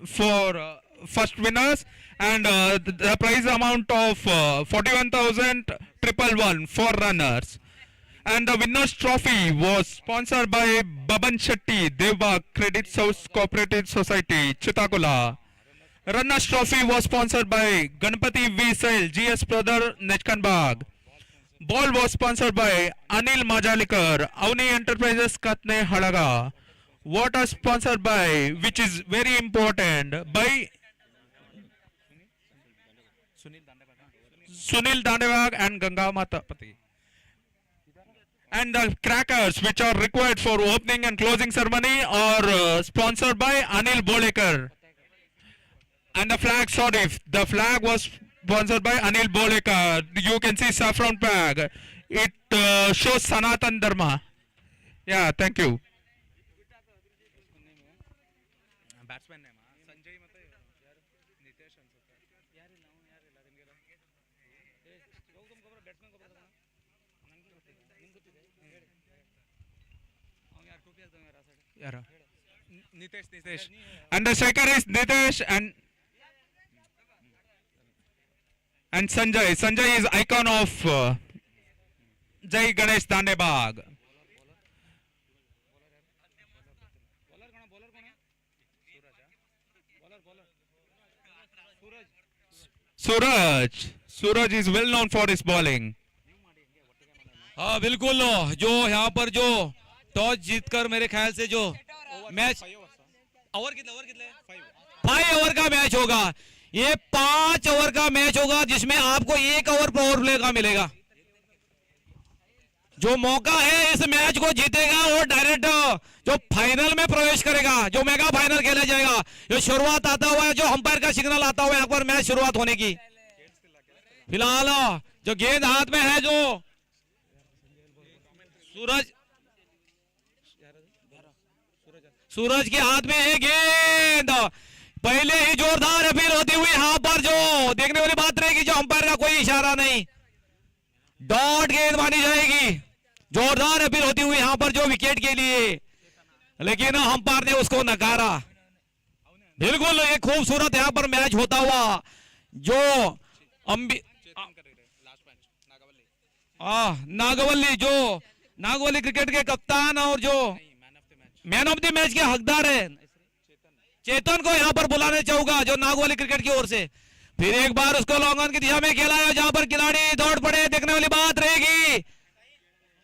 for first winners, and the prize amount of 41,000 triple one for runners. And the winners trophy was sponsored by Baban Shetty Devbag Credit South Cooperative Society, Chitakula. Runners trophy was sponsored by Ganpati V Sale GS Brother Nechkanbag. Ball was sponsored by Anil Majalikar, Avni Enterprises Katne Halaga. Water sponsored by, which is very important, by Sunil Dandewag and Ganga Matapati. And the crackers which are required for opening and closing ceremony are sponsored by Anil Bolekar. And the flag, sorry, the flag was sponsored by Anil Bolekar. You can see saffron flag. It shows Sanatan Dharma. Yeah, thank you. Batsman name Sanjay ಮತ್ತೆ ಯಾರು ನಿತೇಶ್ ಅನ್ಸುತ್ತೆ ಯಾರಿಲ್ಲ ಅವನು ಯಾರಿಲ್ಲ ನಿಮಗೆಲ್ಲ ಗೌತಮ್ ಗೊಬ್ಬರ batsman ಗೊಬ್ಬರ ನನಗೆ ಗೊತ್ತಿಲ್ಲ ನಿಮ್ಗೆ ಗೊತ್ತಿದೆ ಹೇಳಿ ಅವನು ಯಾರು ಟೋಪಿ ಹಾಕ್ತಾನೆ ಯಾರು ಆ ಸೈಡ್ ಯಾರು Nitesh and the striker is Nitesh and Sanjay is icon of Jai Ganesh Dandebag. Suraj is well known for his bowling. हाँ बिल्कुल, जो यहाँ पर जो टॉस जीतकर मेरे ख्याल से जो मैच ओवर कितने 5 ओवर का मैच होगा। ये 5 ओवर का मैच होगा जिसमें आपको 1 ओवर पावर प्ले का मिलेगा। जो मौका है इस मैच को जीतेगा वो डायरेक्ट जो फाइनल में प्रवेश करेगा, जो मेगा फाइनल खेला जाएगा। जो शुरुआत आता हुआ है, जो अंपायर का सिग्नल आता हुआ है यहाँ पर मैच शुरुआत होने की। फिलहाल जो गेंद हाथ में है, जो सूरज के हाथ में है गेंद। पहले ही जोरदार अपील होती हुई यहाँ पर जो देखने वाली बात रहेगी, जो अंपायर का कोई इशारा नहीं, डॉट गेंद मानी जाएगी। जोरदार अपील होती हुई यहाँ पर जो विकेट के लिए, लेकिन अंपायर ने उसको नकारा। बिल्कुल एक खूबसूरत यहाँ पर मैच होता हुआ जो नागवली क्रिकेट के कप्तान और जो मैन ऑफ द मैच के हकदार है चेतन को यहाँ पर बुलाने चाहूंगा, जो नागवली क्रिकेट की ओर से। फिर एक बार उसको लॉन्ग ऑन की दिशा में खेला है, जहां पर खिलाड़ी दौड़ पड़े। देखने वाली बात रहेगी,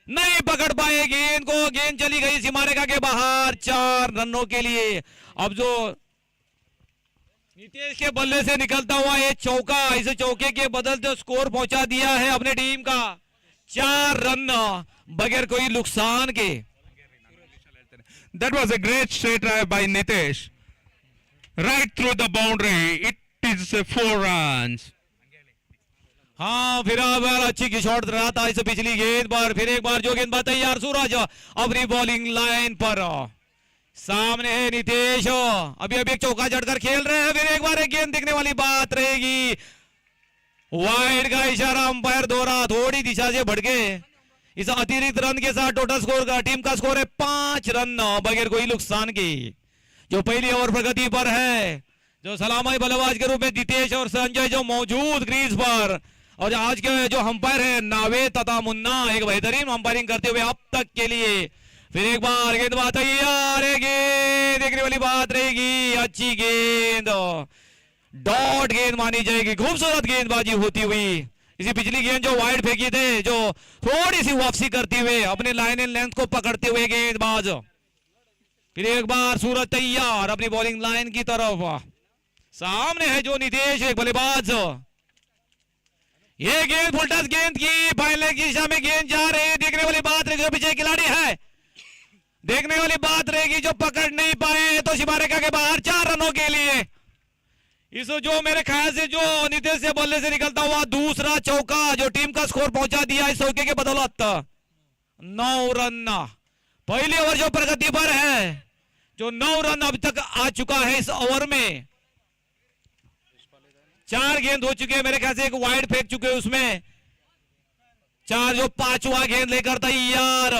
नहीं पकड़ पाए गेंद को। गेंद चली गई सीमा रेखा के बाहर 4 रनों के लिए। अब जो नीतीश के बल्ले से निकलता हुआ ये चौका, इस चौके के बदलते स्कोर पहुंचा दिया है अपने टीम का 4 रन बगैर कोई नुकसान के। That was a great straight drive by Nitesh, right through the boundary. It is 4 runs. हाँ फिर अच्छी शॉट रहा था इस पिछली गेंद पर। फिर एक बार जो गेंदबाज तैयार, सूरज अपनी बॉलिंग लाइन पर। सामने है नितेश, अभी एक चौका जड़कर खेल रहे हैं। फिर एक बार एक गेंद देखने वाली बात रहेगी, वाइड का इशारा अंपायर दोहरा, थोड़ी दिशा से भड़के। इस अतिरिक्त रन के साथ टोटल स्कोर का टीम का स्कोर है 5 रन बगैर कोई नुकसान की। जो पहली ओवर प्रगति पर है, जो सलामी बल्लेबाज के रूप में नितेश और संजय जो मौजूद क्रीज पर, और आज के जो अंपायर है नावेद तथा मुन्ना, एक बेहतरीन अंपायरिंग करते हुए अब तक के लिए। फिर एक बार गेंदबाज तैयार है, गेंद देखने वाली बात रहेगी, अच्छी गेंद, डॉट गेंद मानी जाएगी। खूबसूरत गेंदबाजी होती हुई। इसी पिछली गेंद जो वाइड फेंकी थे, जो थोड़ी सी वापसी करते हुए अपने लाइन एंड लेंथ को पकड़ते हुए गेंदबाज। फिर एक बार सूरज तैयार अपनी बॉलिंग लाइन की तरफ। सामने है जो नितेश, एक बल्लेबाज। ये गेंद फुल टच गेंद की फाइनल की दिशा में गेंद जा रही है। देखने वाली बात रहेगी, जो पीछे खिलाड़ी है, देखने वाली बात रहेगी, जो पकड़ नहीं पाए तो सीमा रेखा के बाहर 4 रनों के लिए। इस जो मेरे ख्याल से जो नितेश से बल्ले से निकलता हुआ दूसरा चौका जो टीम का स्कोर पहुंचा दिया इस चौके के बदौलत 9 रन। पहली ओवर जो प्रगति पर है, जो 9 रन अब तक आ चुका है इस ओवर में। 4 गेंद हो चुके हैं मेरे ख्याल से, एक वाइड फेंक चुके हैं उसमें। 4 जो 5वां गेंद लेकर तैयार।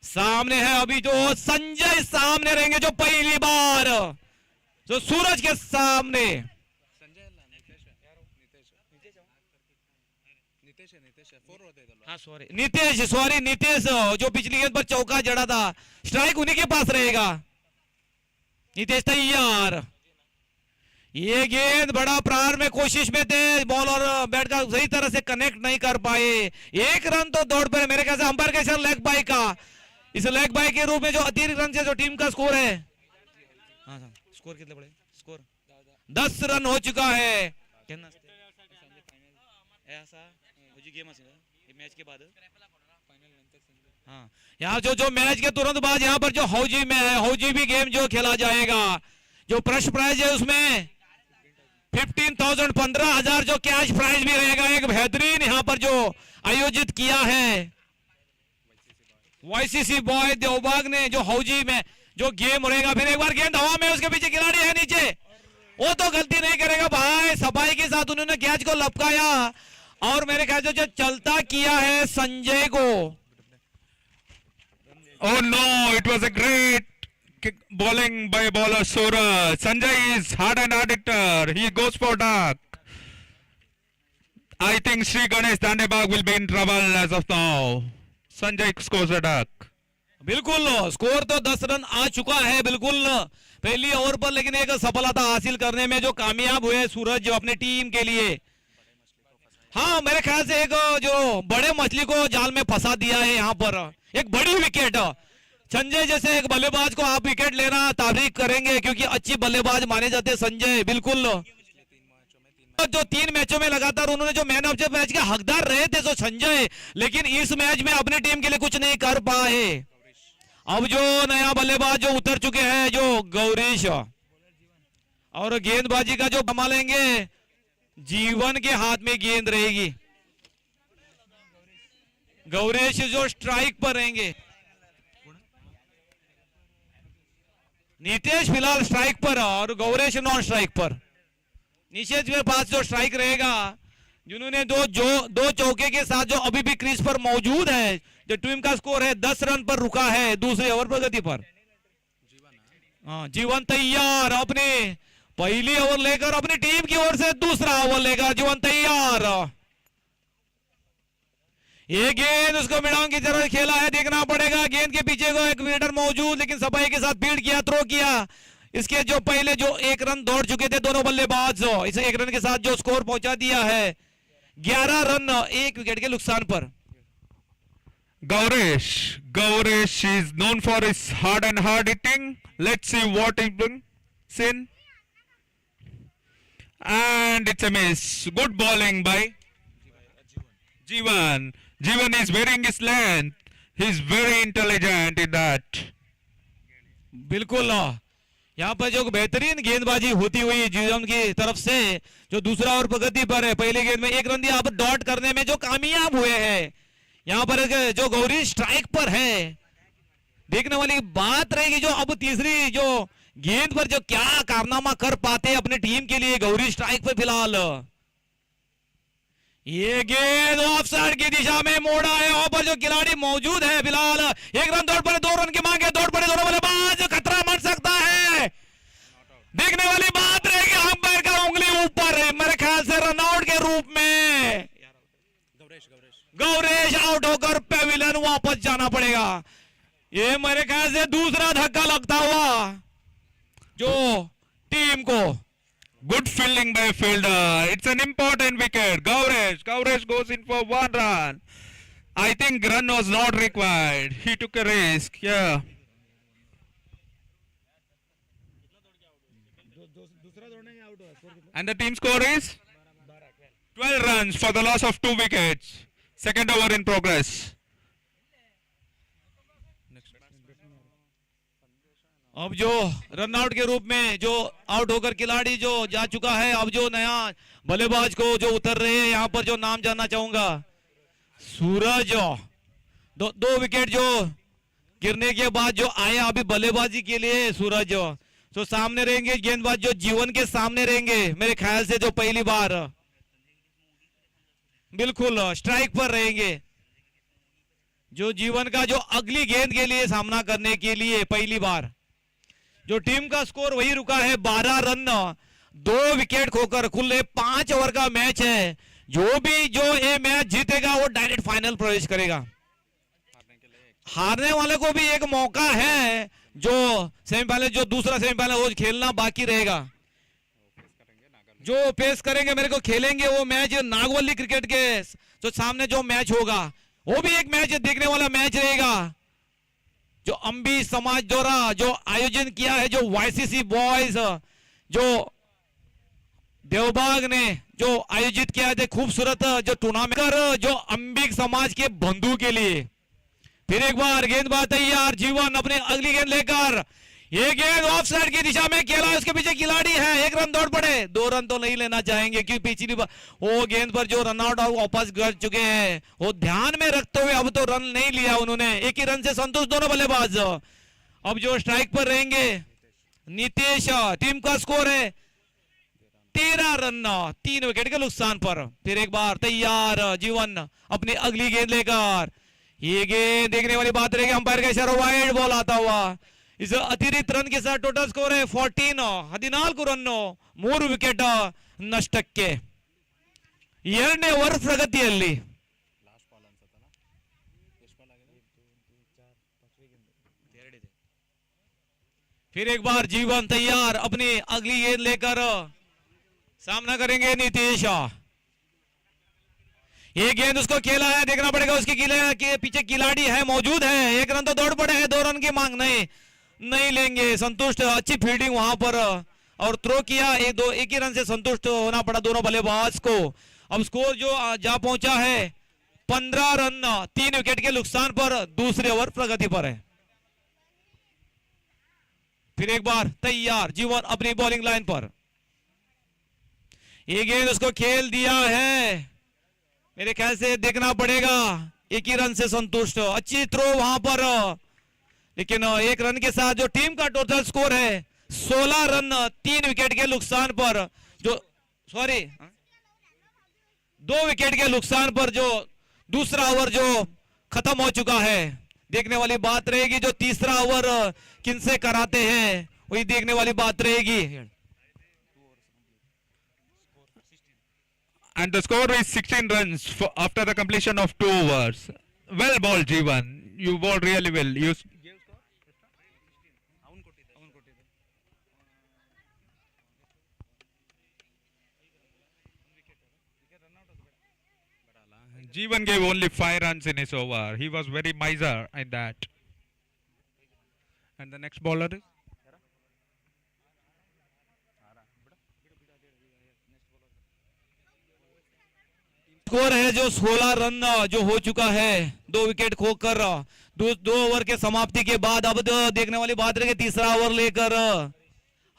सामने है अभी जो संजय, सामने रहेंगे जो पहली बार जो सूरज के सामने हाँ सॉरी नीतीश जो पिछली गेंद पर चौका जड़ा था, स्ट्राइक उन्हीं के पास रहेगा। नीतीश तैयार। ये गेंद बड़ा प्रारंभ में कोशिश में थे, बॉल और बैट का सही तरह से कनेक्ट नहीं कर पाए। एक रन तो दौड़ पर मेरे ख्याल से अंपायर का इशारा लेग बाई का, इस लेग बाई के रूप में जो अतिरिक्त रन से जो टीम का स्कोर है, हाँ स्कोर कितने बड़े, स्कोर 10 रन हो चुका है। मैच के बाद हाँ यहाँ जो मैच के तुरंत बाद यहाँ पर जो हौजी में है, हौजी भी गेम जो खेला जाएगा। जो फर्स्ट प्राइज है उसमें 15,000 15,000 जो कैश प्राइज भी रहेगा। एक बेहतरीन यहाँ पर जो आयोजित किया है वाईसीसी बॉय देवबाग ने, जो हौजी में जो गेम रहेगा। फिर एक बार गेंद हवा में, उसके पीछे खिलाड़ी है नीचे, वो तो गलती नहीं करेगा भाई, सफाई के साथ उन्होंने कैच को लपकाया और मेरे ख्याल से जो चलता किया है संजय को। Oh no, it was a great bowling by bowler Suraj. Sanjay is hard and hard hitter. He goes for duck. I think Sri Ganesh Dandebag will be in trouble as of now. Sanjay scores a duck. बिल्कुल score तो 10 run आ चुका है बिल्कुल पहली over पर, लेकिन एक सफलता हासिल करने में जो कामयाब हुए सूरज जो अपने टीम के लिए। हाँ मेरे ख्याल से एक जो बड़े मछली को जाल में फंसा दिया है यहाँ पर, एक बड़ी विकेट। संजय जैसे एक बल्लेबाज को आप विकेट लेना तारीफ करेंगे क्योंकि अच्छी बल्लेबाज माने जाते हैं संजय। बिल्कुल जो 3 मैचों में लगातार उन्होंने जो मैन ऑफ द मैच के हकदार रहे थे तो संजय, लेकिन इस मैच में अपनी टीम के लिए कुछ नहीं कर पाए। अब जो नया बल्लेबाज जो उतर चुके हैं जो गौरीश, और गेंदबाजी का जो संभालेंगे जीवन के हाथ में गेंद रहेगी। गौरीश जो स्ट्राइक पर रहेंगे, नीतीश फिलहाल स्ट्राइक पर और गौरीश नॉन स्ट्राइक पर। नीतीश के पास जो स्ट्राइक रहेगा, जिन्होंने दो चौके के साथ जो अभी भी क्रीज पर मौजूद है, जो टीम का स्कोर है 10 रन पर रुका है दूसरे ओवर प्रगति पर। हाँ जीवन तैयार, अपने पहली ओवर लेकर अपनी टीम की ओर से दूसरा ओवर लेकर जीवन तैयार। ये गेंद उसको मिडांग की तरह खेला है, देखना पड़ेगा। गेंद के पीछे को एक फील्डर मौजूद, लेकिन सफाई के साथ फील्ड किया, थ्रो किया। इसके जो पहले जो 1 रन दौड़ चुके थे दोनों बल्लेबाज, इसे 1 रन के साथ जो स्कोर पहुंचा दिया है 11 रन 1 विकेट के नुकसान पर। Gaurish is known for his hard and hard hitting. Let's see what he brings in. And it's a miss. Good bowling by Jivan. Jivan is wearing his length. He's very intelligent in that. बिल्कुल यहाँ पर जो बेहतरीन गेंदबाजी होती हुई जीवन की तरफ से, जो दूसरा ओवर प्रगति पर है। पहले गेंद में 1 रन दिया, अब डॉट करने में जो कामयाब हुए हैं। यहाँ पर जो गौरी स्ट्राइक पर है, देखने वाली बात रहेगी जो अब तीसरी जो गेंद पर जो क्या कारनामा कर पाते हैं अपने टीम के लिए। गौरी स्ट्राइक पर फिलहाल ये गेंद ऑफ साइड की दिशा में मोड़ा है, वहां पर जो खिलाड़ी मौजूद है। फिलहाल 1 रन दौड़ पड़े, 2 रन की मांग है, दौड़ पड़े दोनों बल्लेबाज, खतरा बढ़ सकता है। देखने वाली बात रहेगी, अंपायर का उंगली ऊपर है, मेरे ख्याल से रनआउट के रूप में गौरीश आउट होकर पेविलियन वापस जाना पड़ेगा। ये मेरे ख्याल से दूसरा धक्का लगता हुआ जो टीम को। Good fielding by fielder. It's an important wicket. Gaurish goes in for 1 run. I think run was not required. He took a risk. Yeah. And the team score is 12 runs for the loss of 2 wickets. Second over in progress. अब जो run out के रूप में जो out होकर खिलाड़ी जो जा चुका है, अब जो नया बल्लेबाज को जो उतर रहे हैं, यहाँ पर जो नाम जानना चाहूंगा सूरज। 2 विकेट जो गिरने के बाद जो आए अभी बल्लेबाजी के लिए सूरज, तो सामने रहेंगे गेंदबाज जो जीवन के सामने रहेंगे मेरे ख्याल से, जो पहली बार बिल्कुल स्ट्राइक पर रहेंगे। जो जीवन का जो अगली गेंद के लिए सामना करने के लिए पहली बार जो टीम का स्कोर वही रुका है 12 रन, 2 विकेट खोकर। कुल 5 ओवर का मैच है। जो ये मैच जीतेगा वो डायरेक्ट फाइनल प्रवेश करेगा। हारने वाले को भी एक मौका है, जो सेमीफाइनल, जो दूसरा सेमीफाइनल वो खेलना बाकी रहेगा। जो पेश करेंगे मेरे को, खेलेंगे वो मैच नागवली क्रिकेट के जो सामने जो मैच होगा, वो भी एक मैच देखने वाला मैच रहेगा। जो अंबी समाज द्वारा जो आयोजन किया है, जो वाईसीसी बॉयज जो देवबाग ने जो आयोजित किया है, खूबसूरत जो टूर्नामेंट जो अंबिक समाज के बंधु के लिए। फिर एक बार गेंदबाज तैयार, जीवन अपनी अगली गेंद लेकर, ये गेंद ऑफ साइड की दिशा में खेला, उसके पीछे खिलाड़ी है, 1 रन दौड़ पड़े। 2 रन तो नहीं लेना चाहेंगे क्योंकि पिछली बार वो गेंद पर जो रन आउट वापस कर चुके हैं, वो ध्यान में रखते हुए अब तो रन नहीं लिया उन्होंने। 1 ही रन से संतुष्ट दोनों बल्लेबाज। अब जो स्ट्राइक पर रहेंगे नितेश, टीम का स्कोर है 13 रन, 3 विकेट के नुकसान पर। फिर एक बार तैयार, जीवन अपनी अगली गेंद लेकर, ये गेंद देखने वाली बात रहेगी, अंपायर का इशारा, वाइड बॉल आता हुआ। इस अतिरिक्त रन के साथ टोटल स्कोर है 14 ರನ್ನು, 3 ವಿಕೆಟ್ ನಷ್ಟಕ್ಕೆ। 2ನೇ ಓವರ್ ಪ್ರಗತಿಯಲ್ಲಿ फिर एक बार जीवन तैयार, अपनी अगली गेंद लेकर सामना करेंगे नीतीश। ये गेंद उसको खेला है, देखना पड़ेगा, उसके के पीछे खिलाड़ी है, मौजूद है। 1 रन तो दौड़ पड़े हैं, 2 रन की मांग नहीं लेंगे, संतुष्ट। अच्छी फील्डिंग वहां पर और थ्रो किया, 1 ही रन से संतुष्ट होना पड़ा दोनों बल्लेबाज को। अब स्कोर जो जा पहुंचा है 15 रन, 3 विकेट के नुकसान पर। दूसरे ओवर प्रगति पर है। फिर एक बार तैयार, जीवन अपनी बॉलिंग लाइन पर, ये गेंद उसको खेल दिया है, मेरे ख्याल से देखना पड़ेगा। 1 ही रन से संतुष्ट, अच्छी थ्रो वहां पर, लेकिन 1 रन के साथ जो टीम का टोटल स्कोर है 16 रन, 3 विकेट के नुकसान पर। जो 2 विकेट के नुकसान पर जो दूसरा ओवर जो खत्म हो चुका है। देखने वाली बात रहेगी जो तीसरा ओवर किनसे कराते हैं, वही देखने वाली बात रहेगी। And the score is 16 runs after the completion of 2 overs. Well bowled, Jeevan. You bowled really well. Jeevan gave only 5 runs in his over. He was very miser in that. And the next bowler is? Score है जो 16 run जो हो चुका है, 2 wicket खोकर। 2 over के समाप्ति के बाद अब देखने वाली बात रही, तीसरा ओवर लेकर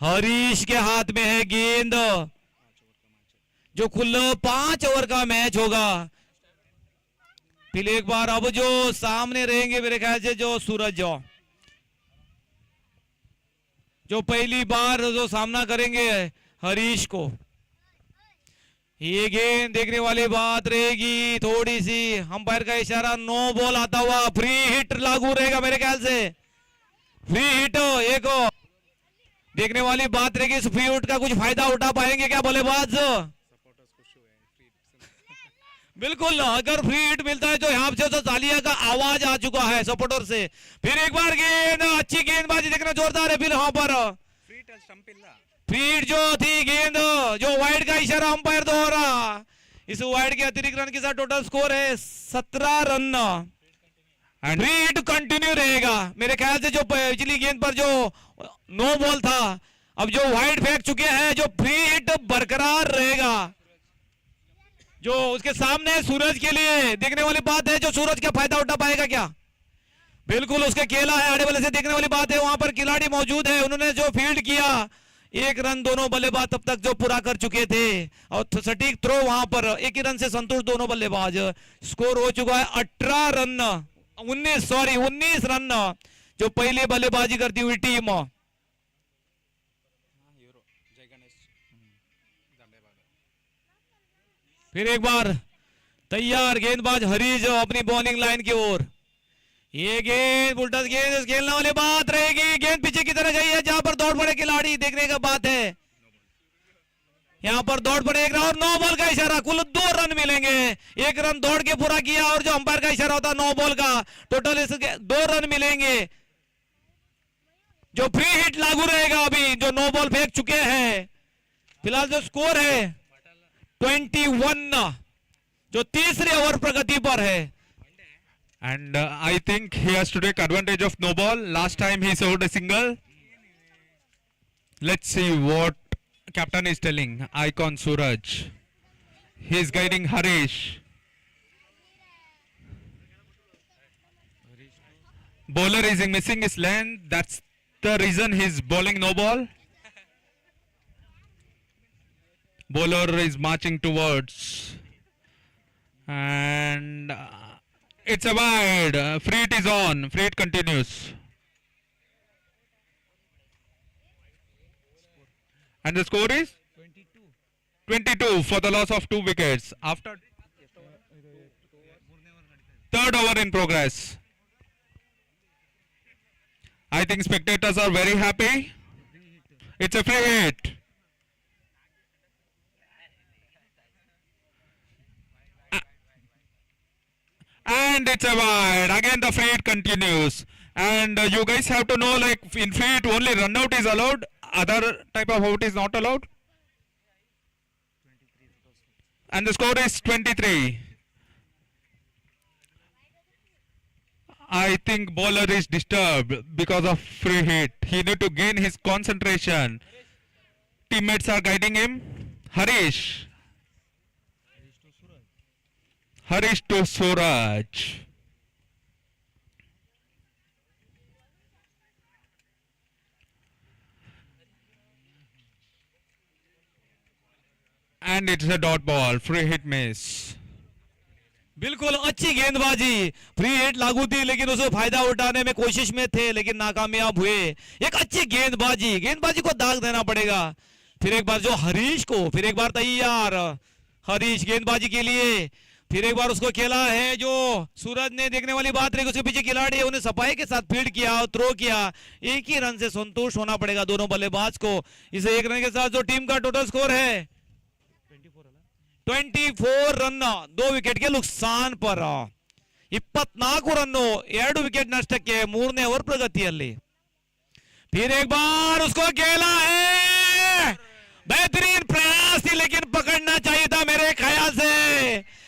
हरीश के हाथ में है गेंद। जो कुल 5 ओवर का मैच होगा। फिर एक बार अब जो सामने रहेंगे मेरे ख्याल से जो सूरज, जो पहली बार जो सामना करेंगे हरीश को। ये गेंद देखने वाली बात रहेगी, थोड़ी सी अंपायर का इशारा, नो बॉल आता हुआ, फ्री हिट लागू रहेगा मेरे ख्याल से। फ्री हिट एक देखने वाली बात रहेगी, इस फ्री हिट का कुछ फायदा उठा पाएंगे क्या बल्लेबाज? बिल्कुल, अगर फ्री हिट मिलता है तो यहाँ से तो तालिया का आवाज आ चुका है सपोर्टर से। फिर एक बार गेंद, अच्छी गेंदबाजी देखना जोरदार है। फिर वहां पर फ्री हिट जो थी गेंद, जो वाइड का इशारा अंपायर दोहरा। इस वाइड के अतिरिक्त रन के साथ टोटल स्कोर है 17 रन। फ्री हिट कंटिन्यू रहेगा मेरे ख्याल से। जो पिछली गेंद पर जो नो बॉल था, अब जो वाइड फेंक चुके हैं, जो फ्री हिट बरकरार रहेगा। जो उसके सामने सूरज के लिए देखने वाली बात है, जो सूरज का फायदा उठा पाएगा क्या? बिल्कुल, उसके खेला है आड़े वाले से, देखने वाली बात है। वहां पर खिलाड़ी मौजूद है, उन्होंने जो फील्ड किया, 1 रन दोनों बल्लेबाज तब तक जो पूरा कर चुके थे और सटीक थ्रो वहां पर। 1 ही रन से संतुष्ट दोनों बल्लेबाज। स्कोर हो चुका है 18 रन, 19 रन जो पहले बल्लेबाजी करती हुई टीम। फिर एक बार तैयार, गेंदबाज हरीज अपनी बॉलिंग लाइन की ओर। ये गेंद उल्टा गेंद खेलने वाली बात रहेगी, गेंद पीछे की तरह गई है जहां पर दौड़ पड़े खिलाड़ी, देखने का बात है। यहां पर दौड़ पड़े एक और 9 बॉल का इशारा, कुल 2 रन मिलेंगे। 1 रन दौड़ के पूरा किया और जो अंपायर का इशारा होता है 9 बॉल का, टोटल इसके 2 रन मिलेंगे। जो फ्री हिट लागू रहेगा अभी, जो 9 बॉल फेंक चुके हैं। फिलहाल जो स्कोर है 21, जो तीसरे ओवर प्रगति पर है। And I think he has to take advantage of no ball. Last time he scored a single. Let's see what captain is telling. Icon Suraj. He is guiding Harish. Bowler is missing his length. That's the reason he's bowling no ball. Bowler is marching towards. And it's a wide. Free hit is on. Free hit continues. And the score is 22 for the loss of 2 wickets. After third over in progress. I think spectators are very happy. It's a free hit. And it's a wide. Again the free hit continues. And you guys have to know, like, in free hit only run out is allowed. Other type of out is not allowed. And the score is 23. I think bowler is disturbed because of free hit. He need to gain his concentration. Teammates are guiding him. Harish. Harish to Suraj. And it's a dot ball. Free hit miss. बिल्कुल अच्छी गेंदबाजी, free hit लागू थी लेकिन उसे फायदा उठाने में कोशिश में थे लेकिन नाकामयाब हुए। एक अच्छी गेंदबाजी, गेंदबाजी को दाग देना पड़ेगा। फिर एक बार जो हरीश को, फिर एक बार तैयार हरीश गेंदबाजी के लिए, फिर एक बार उसको खेला है जो सूरज ने, देखने वाली बात रही उसके पीछे खिलाड़ी है, उन्हें सफाई के साथ फील्ड किया, थ्रो किया। एक ही रन से संतुष्ट होना पड़ेगा दोनों बल्लेबाज को। इसे 1 रन के साथ जो टीम का टोटल स्कोर है 24 ರನ್, 2 ವಿಕೆಟ್ ಗೆ ನುಕ್ಸಾನ್ ಪರ 24 ರನ್ನು, 2 ವಿಕೆಟ್ ನಷ್ಟಕ್ಕೆ 3ನೇ ಓವರ್ ಪ್ರಗತಿಯಲ್ಲಿ। फिर एक बार उसको खेला है, बेहतरीन प्रयास थी लेकिन पकड़ना चाहिए था मेरे ख्याल से,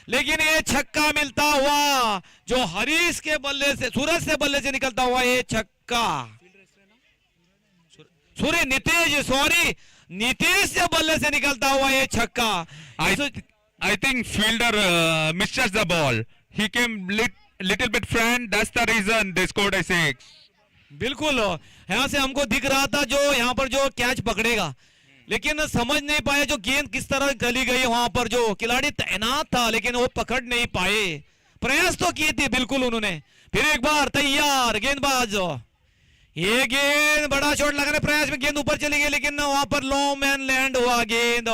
लेकिन ये छक्का मिलता हुआ जो हरीश के बल्ले से, सूरज से बल्ले से निकलता हुआ ये छक्का, सूर्य नीतीश से बल्ले से निकलता हुआ ये छक्का। I think fielder misjudged the ball. He came little bit front. That's the reason they scored a 6. बिल्कुल यहाँ से हमको दिख रहा था जो यहाँ पर जो कैच पकड़ेगा, लेकिन समझ नहीं पाया जो गेंद किस तरह गली गई। वहां पर जो खिलाड़ी तैनात था लेकिन वो पकड़ नहीं पाए। प्रयास तो किए थे बिल्कुल उन्होंने। फिर एक बार तैयार गेंदबाज, ये गेंद बड़ा शॉट लगाने प्रयास में गेंद ऊपर चली गई लेकिन वहां पर लो मैन लैंड हुआ गेंद।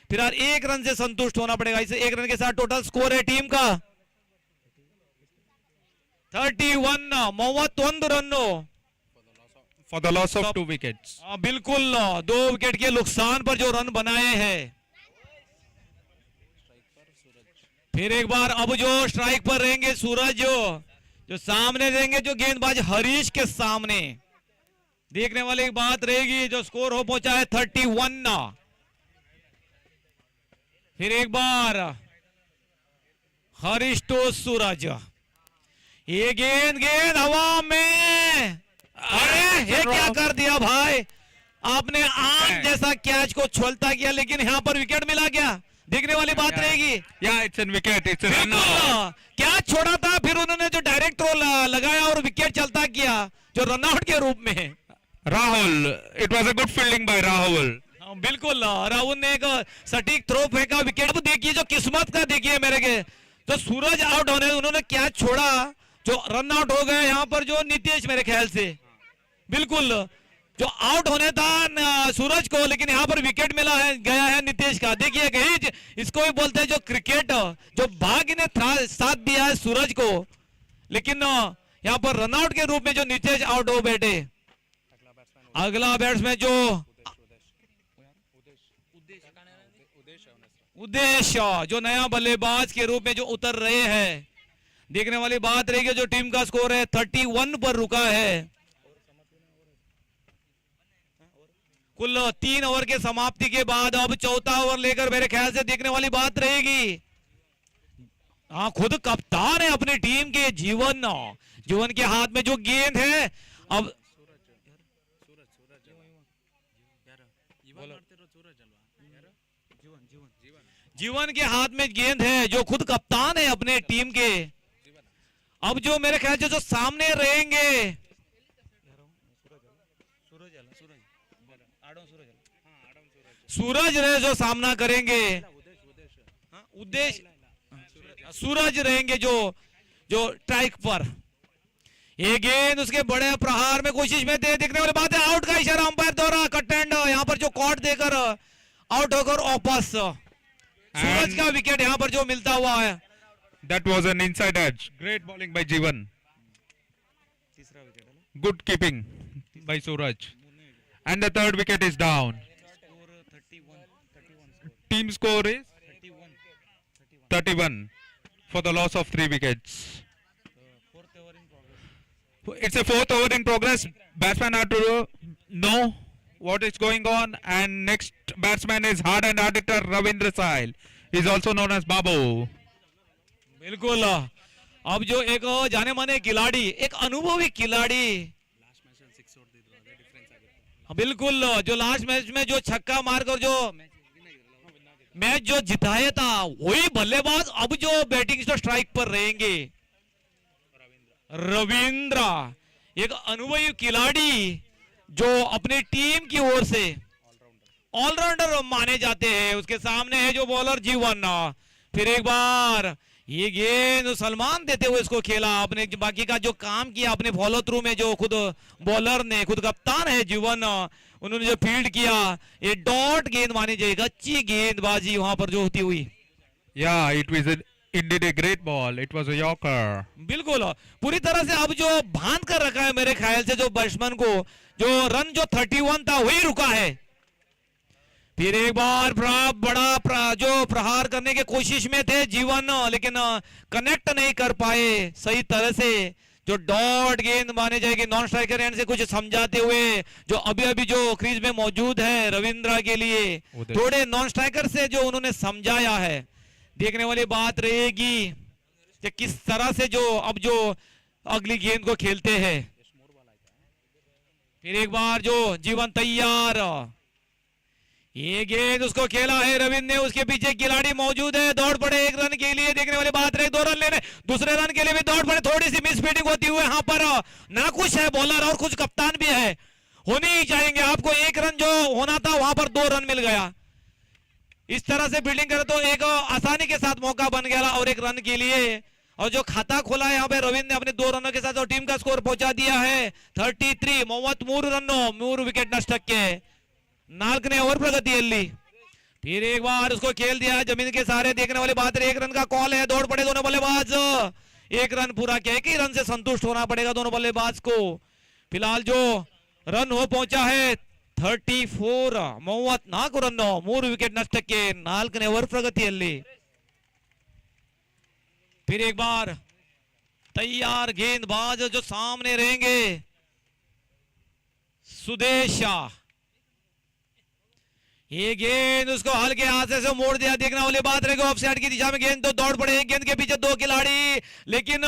फिर 1 रन से संतुष्ट होना पड़ेगा। इसे 1 रन के साथ टोटल स्कोर है टीम का 31, 31 run For the loss of 2 wickets. बिल्कुल 2 विकेट के नुकसान पर जो रन बनाए हैं। फिर एक बार अब जो स्ट्राइक पर रहेंगे सूरज, जो सामने रहेंगे जो गेंदबाज हरीश के सामने। देखने वाली एक बात रहेगी, जो स्कोर हो पहुंचा है 31। फिर एक बार हरीश तो सूरज, ये गेंद हवा में, अरे ये क्या कर दिया भाई आपने, आम जैसा कैच को छोलता किया लेकिन यहाँ पर विकेट मिला क्या, देखने वाली बात रहेगी। Yeah, it's a wicket. It's a run out. Catch छोड़ा था फिर उन्होंने जो डायरेक्ट थ्रो लगाया और विकेट चलता किया जो रनआउट के रूप में। Rahul, it was a good fielding by Rahul. बिल्कुल राहुल ने एक सटीक थ्रो फेंका, विकेट। अब देखिए जो किस्मत का, देखिए मेरे के तो सूरज आउट होने, उन्होंने कैच छोड़ा जो रन आउट हो गए यहाँ पर जो नीतीश मेरे ख्याल से, बिल्कुल जो आउट होने था सूरज को लेकिन यहाँ पर विकेट मिला है, गया है नीतीश का। देखिए कहीं इसको भी बोलते हैं जो क्रिकेट, जो भाग्य ने साथ दिया है सूरज को, लेकिन यहाँ पर रनआउट के रूप में जो नीतीश आउट हो बैठे। अगला बैट्समैन जो उद्देश्य जो नया बल्लेबाज के रूप में जो उतर रहे हैं। देखने वाली बात रहेगी जो टीम का स्कोर है 31 पर रुका है। कुल 3 ओवर के समाप्ति के बाद अब चौथा ओवर लेकर मेरे ख्याल से देखने वाली बात रहेगी। हाँ, खुद कप्तान है अपनी टीम के जीवन के हाथ में जो गेंद है। अब जीवन के हाथ में गेंद है जो खुद कप्तान है अपने टीम के। अब जो मेरे ख्याल से जो सामने रहेंगे सूरज रहे जो सामना करेंगे। उद्देश्य सूरज रहेंगे जो ट्राइक पर। ये गेंद उसके बड़े प्रहार में कोशिश में थे। देखने वाली बात है, आउट का इशारा अंपायर द्वारा। कट एंड यहाँ पर जो कॉट देकर आउट होकर वापस सूरज का विकेट यहाँ पर जो मिलता हुआ है। That was an inside edge. Great bowling by Jeevan. Good keeping by Suraj. And the third wicket is down. Team score is 31 for the loss of 3 wickets. It's a fourth over in progress. Batsman have to know what is going on. And next batsman is hard and hard hitter Ravindra Sahil. He is also known as Babu. बिल्कुल। अब जो एक जाने माने खिलाड़ी, एक अनुभवी खिलाड़ी, बिल्कुल जो लास्ट मैच में जो छक्का मारकर जो मैच जो जिताया था वही बल्लेबाज अब जो बैटिंग स्ट्राइक पर रहेंगे। रविंद्र एक अनुभवी खिलाड़ी जो अपनी टीम की ओर से ऑलराउंडर माने जाते हैं। उसके सामने है जो बॉलर जीवन। फिर एक बार ये गेंद सलमान देते हुए इसको खेला। अपने बाकी का जो काम किया अपने फॉलो थ्रू में जो खुद बॉलर ने, खुद कप्तान है जीवन, उन्होंने जो फील्ड किया ये डॉट गेंद मानी जाएगी। अच्छी गेंदबाजी वहां पर जो होती हुई। Yeah, it was indeed a great ball. It was a yorker. बिल्कुल पूरी तरह से अब जो बांध कर रखा है मेरे ख्याल से जो बैट्समैन को, जो रन जो 31 था वही रुका है। फिर एक बार बड़ा जो प्रहार करने की कोशिश में थे जीवन, लेकिन कनेक्ट नहीं कर पाए सही तरह से। जो डॉट गेंद माने जाएगी नॉन स्ट्राइकर एंड से कुछ समझाते हुए जो अभी जो क्रीज में मौजूद है रविंद्रा के लिए थोड़े नॉन स्ट्राइकर से जो उन्होंने समझाया है। देखने वाली बात रहेगी कि किस तरह से जो अब जो अगली गेंद को खेलते हैं। फिर एक बार जो जीवन तैयार, ये गेंद उसको खेला है रविंद्र ने। उसके पीछे खिलाड़ी मौजूद है, दौड़ पड़े एक रन के लिए। देखने वाली बात रही 2 रन लेने, दूसरे रन के लिए भी दौड़ पड़े। थोड़ी सी मिस फील्डिंग होती हुई यहाँ पर नाखुश है बॉलर और कुछ कप्तान भी है। होनी ही चाहेंगे आपको, 1 रन जो होना था वहां पर 2 रन मिल गया। इस तरह से फील्डिंग करे तो एक आसानी के साथ मौका बन गया और 1 रन के लिए। और जो खाता खोला है यहाँ पे रविंद्र ने अपने 2 रनों के साथ और टीम का स्कोर पहुंचा दिया है 33। 33 रनों 3 विकेट नष्टಕ್ಕೆ 4ನೇ ओवर प्रगतिಯಲ್ಲಿ। फिर एक बार उसको खेल दिया जमीन के सारे। देखने वाली बात है 1 रन का कॉल है, दौड़ पड़े दोनों बल्लेबाज। 1 रन पूरा किया, 1 ही रन से संतुष्ट होना पड़ेगा दोनों बल्लेबाज को। फिलहाल जो रन हो पहुंचा है 34। 34 रन 3 विकेट नष्टಕ್ಕೆ 4ನೇ ओवर प्रगतिಯಲ್ಲಿ। फिर एक बार तैयार गेंदबाज जो सामने रहेंगे सुदेशा। ये गेंद उसको हल्के हाथ से मोड़ दिया। देखने वाली बात रहेगी ऑफ साइड की दिशा में गेंद तो दौड़ पड़े गेंद के पीछे 2 खिलाड़ी, लेकिन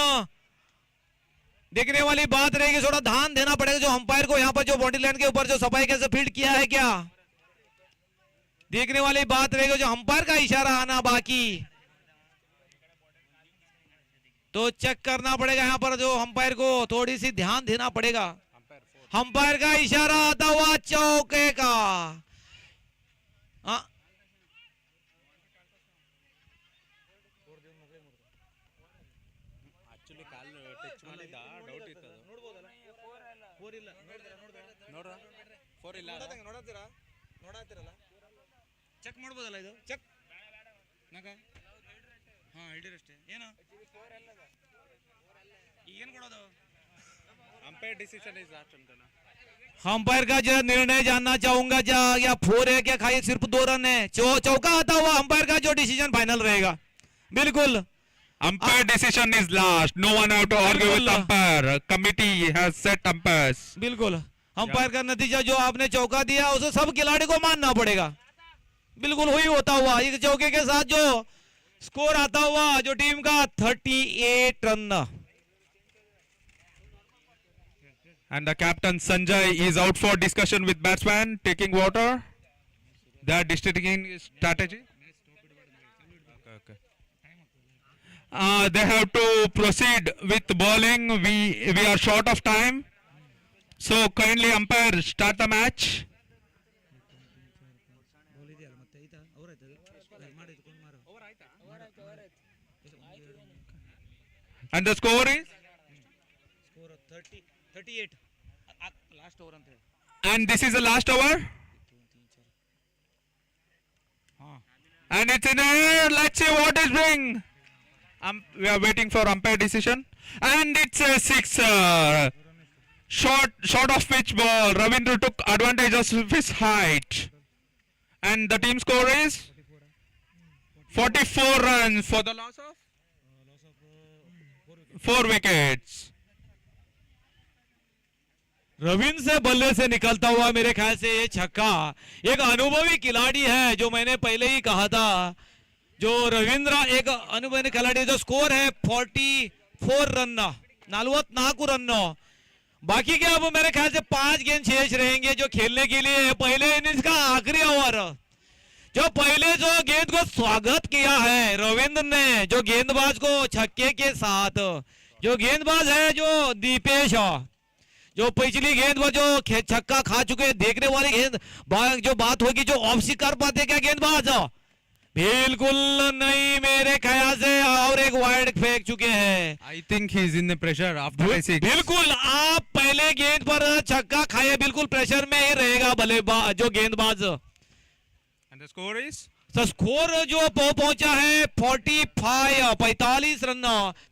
देखने वाली बात रहेगी थोड़ा ध्यान देना पड़ेगा जो अंपायर को यहाँ पर जो बॉडी लाइन के ऊपर जो सफाई कैसे फील्ड किया है क्या। देखने वाली बात रहेगी जो अंपायर का इशारा आना बाकी, तो चेक करना पड़ेगा यहाँ पर जो अंपायर को थोड़ी सी ध्यान देना पड़ेगा। अंपायर का इशारा आता हुआ चौके का। ಚೆಕ್ ಮಾಡಬಹುದಲ್ಲ ಇದು ಚೆಕ್ ನಗ ಹಾ ಹಿಡಿರಷ್ಟೇ ಏನು ಈಗೇನು ಕೊಡೋದು अंपायर का जो निर्णय जानना चाहूंगा, या 4 है क्या, खाली सिर्फ 2 रन है, चौका आता हुआ अंपायर का जो डिसीजन फाइनल रहेगा। बिल्कुल Umpire decision is last. No one have to argue with umpire. Committee has set umpires. बिल्कुल अंपायर का नतीजा जो आपने चौका दिया उसे सब खिलाड़ी को मानना पड़ेगा। बिल्कुल वही होता हुआ इस चौके के साथ जो स्कोर आता हुआ जो टीम का 38 run. And the captain Sanjay is out for discussion with batsman, taking water. They are distributing strategy. They have to proceed with bowling. We are short of time, so kindly umpire start the match. And the score is. 38 last over the. And this is the last over. And it's in air. Let's see what is bring. We are waiting for umpire decision. And it's a 6. Short of pitch ball. Ravindra took advantage of his height. And the team score is 44 runs for the loss of 4 wickets. Ravindra से बल्ले से निकलता हुआ मेरे ख्याल से ये छक्का एक अनुभवी खिलाड़ी है, जो मैंने पहले ही कहा था। जो रविंद्र एक अनुभवी खिलाड़ी, जो स्कोर है 44 रन 44 रन। बाकी के अब मेरे ख्याल से 5 गेंद शेष रहेंगे जो खेलने के लिए पहले इनिंग्स का आखिरी ओवर। जो पहले जो गेंद को स्वागत किया है रविंद्र ने, जो गेंदबाज को छक्के के साथ, जो गेंदबाज है जो दीपेश, जो पिछली गेंद पर जो छक्का खा चुके, देखने वाली गेंद जो बात होगी, जो ऑफ कर पाते क्या गेंदबाज? बिल्कुल नहीं मेरे ख्याल से, और एक वाइड फेंक चुके हैं। I think he is in the pressure after I see. बिल्कुल आप पहले गेंद पर छक्का खाए, बिल्कुल प्रेशर में ही रहेगा बल्लेबाज जो गेंदबाज। And the score is? तो स्कोर जो पहुंचा है 45 रन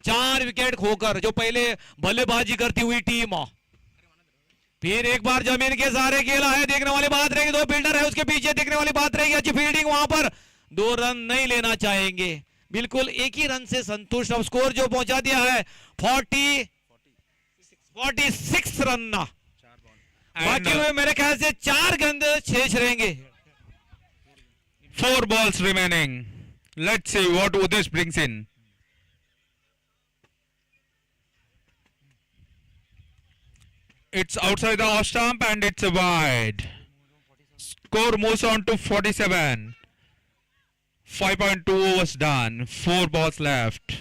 4 विकेट खोकर, जो पहले बल्लेबाजी करती हुई टीम। फिर एक बार जमीन के सहारे खेला है, देखने वाली बात रहेगी, 2 फील्डर है उसके पीछे, देखने वाली बात रहेगी, अच्छी फील्डिंग, वहां पर 2 रन नहीं लेना चाहेंगे, बिल्कुल एक ही रन से संतुष्ट। अब स्कोर जो पहुंचा दिया है 46 रन। बाकी हुए मेरे ख्याल से 4 गेंद शेष रहेंगे। 4 balls remaining. Let's see what Udesh brings in. It's outside the off stump and it's a wide. Score moves on to 47. 5.2 overs done. 4 balls left.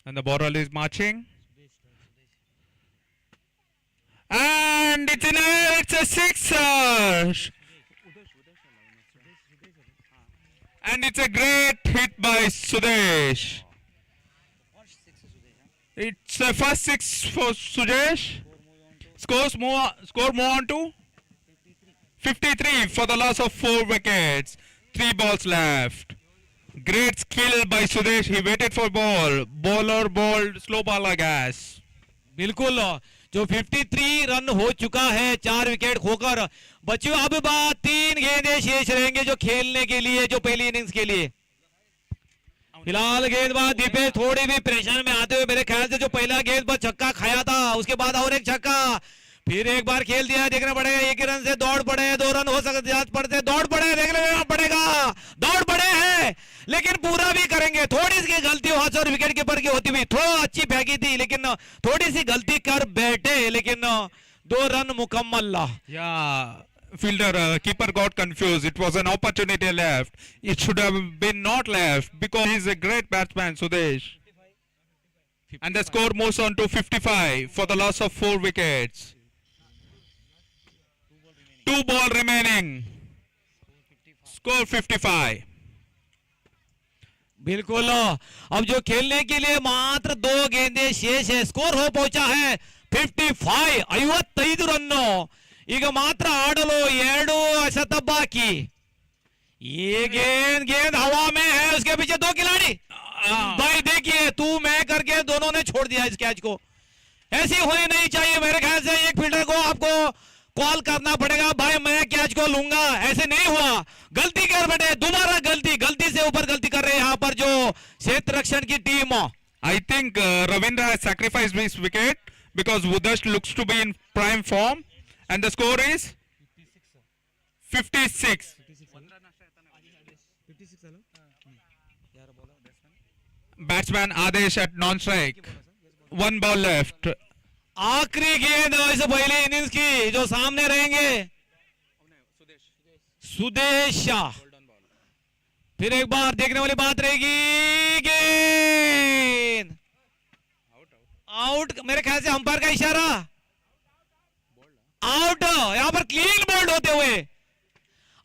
And the bowler is marching. And it's in air. It's a 6. And it's a great hit by Sudesh. It's the first 6 for Sudesh. Score move on to 53 for the loss of 4 wickets. 3 balls left. Great skill by Sudesh. He waited for ball. Bowler bowled slow baller gas. बिल्कुल जो 53 run हो चुका है 4 wicket खोकर। बच्चों अब बात 3 गेंदें शेष रहेंगे जो खेलने के लिए, जो पहली इनिंग्स के लिए। फिलहाल गेंदबाज दीपेश थोड़ी भी प्रेशर में आते हुए मेरे ख्याल से जो पहला गेंद पर छक्का खाया था, उसके बाद और एक छक्का, फिर एक बार खेल दिया, देखना पड़ेगा। एक ही रन से दौड़ पड़े, 2 रन हो सकते पड़ते, दौड़ पड़े, देखना पड़ेगा, दौड़ पड़े हैं लेकिन पूरा भी करेंगे। थोड़ी सी गलती वहां से और विकेट कीपर की होती हुई, थोड़ा अच्छी फेंकी थी लेकिन थोड़ी सी गलती कर बैठे, लेकिन 2 रन मुकम्मल। Yeah. Keeper got confused. It was an opportunity left. It should have been not left because he's a great batsman, Sudesh. And the score moves on to 55 for the loss of 4 wickets. 2 ball remaining. Score 55. बिल्कुल अब जो खेलने के लिए मात्र 2 गेंदें शेष है। स्कोर हो पहुंचा है 55 55 रन। ಈಗ ಮಾತ್ರ ಆಡಲು 2 शतक बाकी। ये गेंद हवा में है, उसके पीछे 2 खिलाड़ी। भाई देखिए तू मैं करके दोनों ने छोड़ दिया इस कैच को। ऐसी होनी नहीं चाहिए। मेरे ख्याल से एक फील्डर को आपको कॉल करना पड़ेगा, भाई मैं कैच को लूंगा। ऐसे नहीं हुआ, गलती कर बैठे, दोबारा गलती से ऊपर गलती कर रहे हैं यहाँ पर जो क्षेत्र रक्षण की team. I think Ravindra has sacrificed his wicket because Wudash looks to be in prime form, and the score is 56. Batsman Adesh at non-strike. One ball left. आखिरी गेंद इस पहले इनिंग्स की जो सामने रहेंगे सुदेश शाह। फिर एक बार देखने वाली बात रहेगी, गेंद आउट। मेरे ख्याल से अंपायर का इशारा आउट, यहां पर क्लीन बोल्ड होते हुए,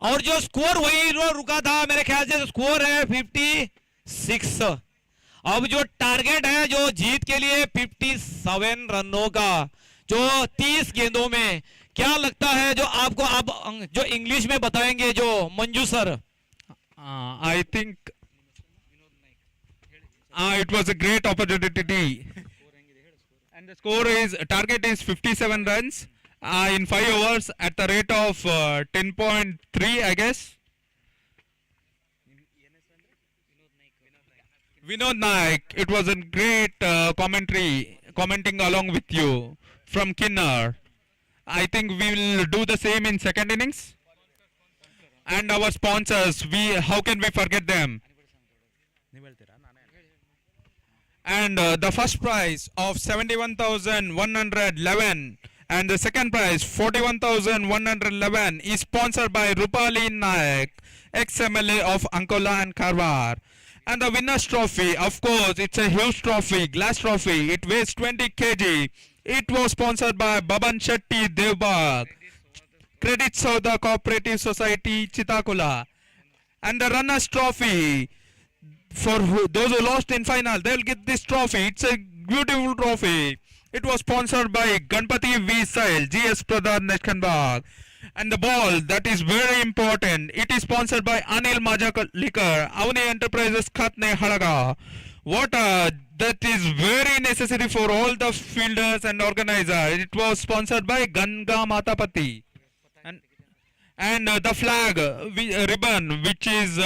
और जो स्कोर वही रुका था। मेरे ख्याल से स्कोर है 56। अब जो टारगेट है जो जीत के लिए 57 रनों का, जो 30 गेंदों में, क्या लगता है जो आपको अब जो इंग्लिश में बताएंगे जो Manju sir? I think it was a great opportunity. And the score is, target is 57 runs in 5 overs at the rate of 10.3, I guess. Vinod Naik, it was a great commenting along with you from Kinnar. I think we will do the same in second innings. And our sponsors, how can we forget them? And the first prize of 71,111 and the second prize 41,111 is sponsored by Rupali Naik, ex-MLA of Ankola and Karwar. And the winner's trophy, of course, it's a huge trophy, glass trophy. It weighs 20 kg. It was sponsored by Baban Shetty Devbag, Credit Sauda Cooperative Society, Chitakula. And the runner's trophy, for those who lost in final, they'll get this trophy. It's a beautiful trophy. It was sponsored by Ganpati V. Sail, GS Pradhan Neshkanbag. And the ball, that is very important. It is sponsored by Anil Majaklikar, Avani Enterprises Khatne Halaga. Water, that is very necessary for all the fielders and organizers. It was sponsored by Ganga Matapati. And the flag ribbon, which is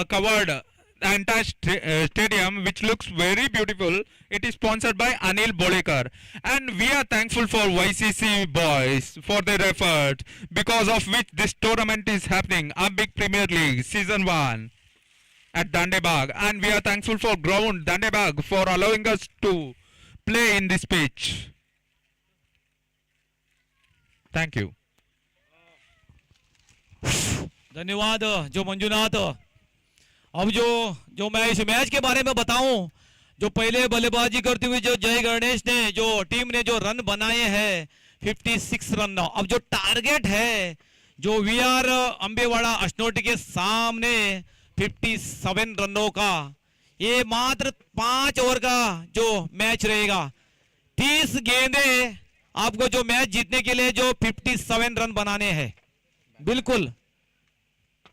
covered the entire stadium, which looks very beautiful. It is sponsored by Anil Bolekar. And we are thankful for YCC boys for their efforts, because of which this tournament is happening, Ambik Premier League Season 1 at Dandebag. And we are thankful for Ground Dandebag for allowing us to play in this pitch. Thank you. धन्यवाद जो मंजुनाथ। अब जो मैं इस match के बारे में बताऊं, जो पहले बल्लेबाजी करते हुए जो जय गणेश ने, जो टीम ने जो रन बनाए हैं 56 रन। अब जो टारगेट है जो वीआर अंबेवाड़ा अश्नोटी के सामने 57 रनों का, ये मात्र 5 ओवर का जो मैच रहेगा। 30 गेंदे आपको जो मैच जीतने के लिए जो 57 रन बनाने हैं। बिल्कुल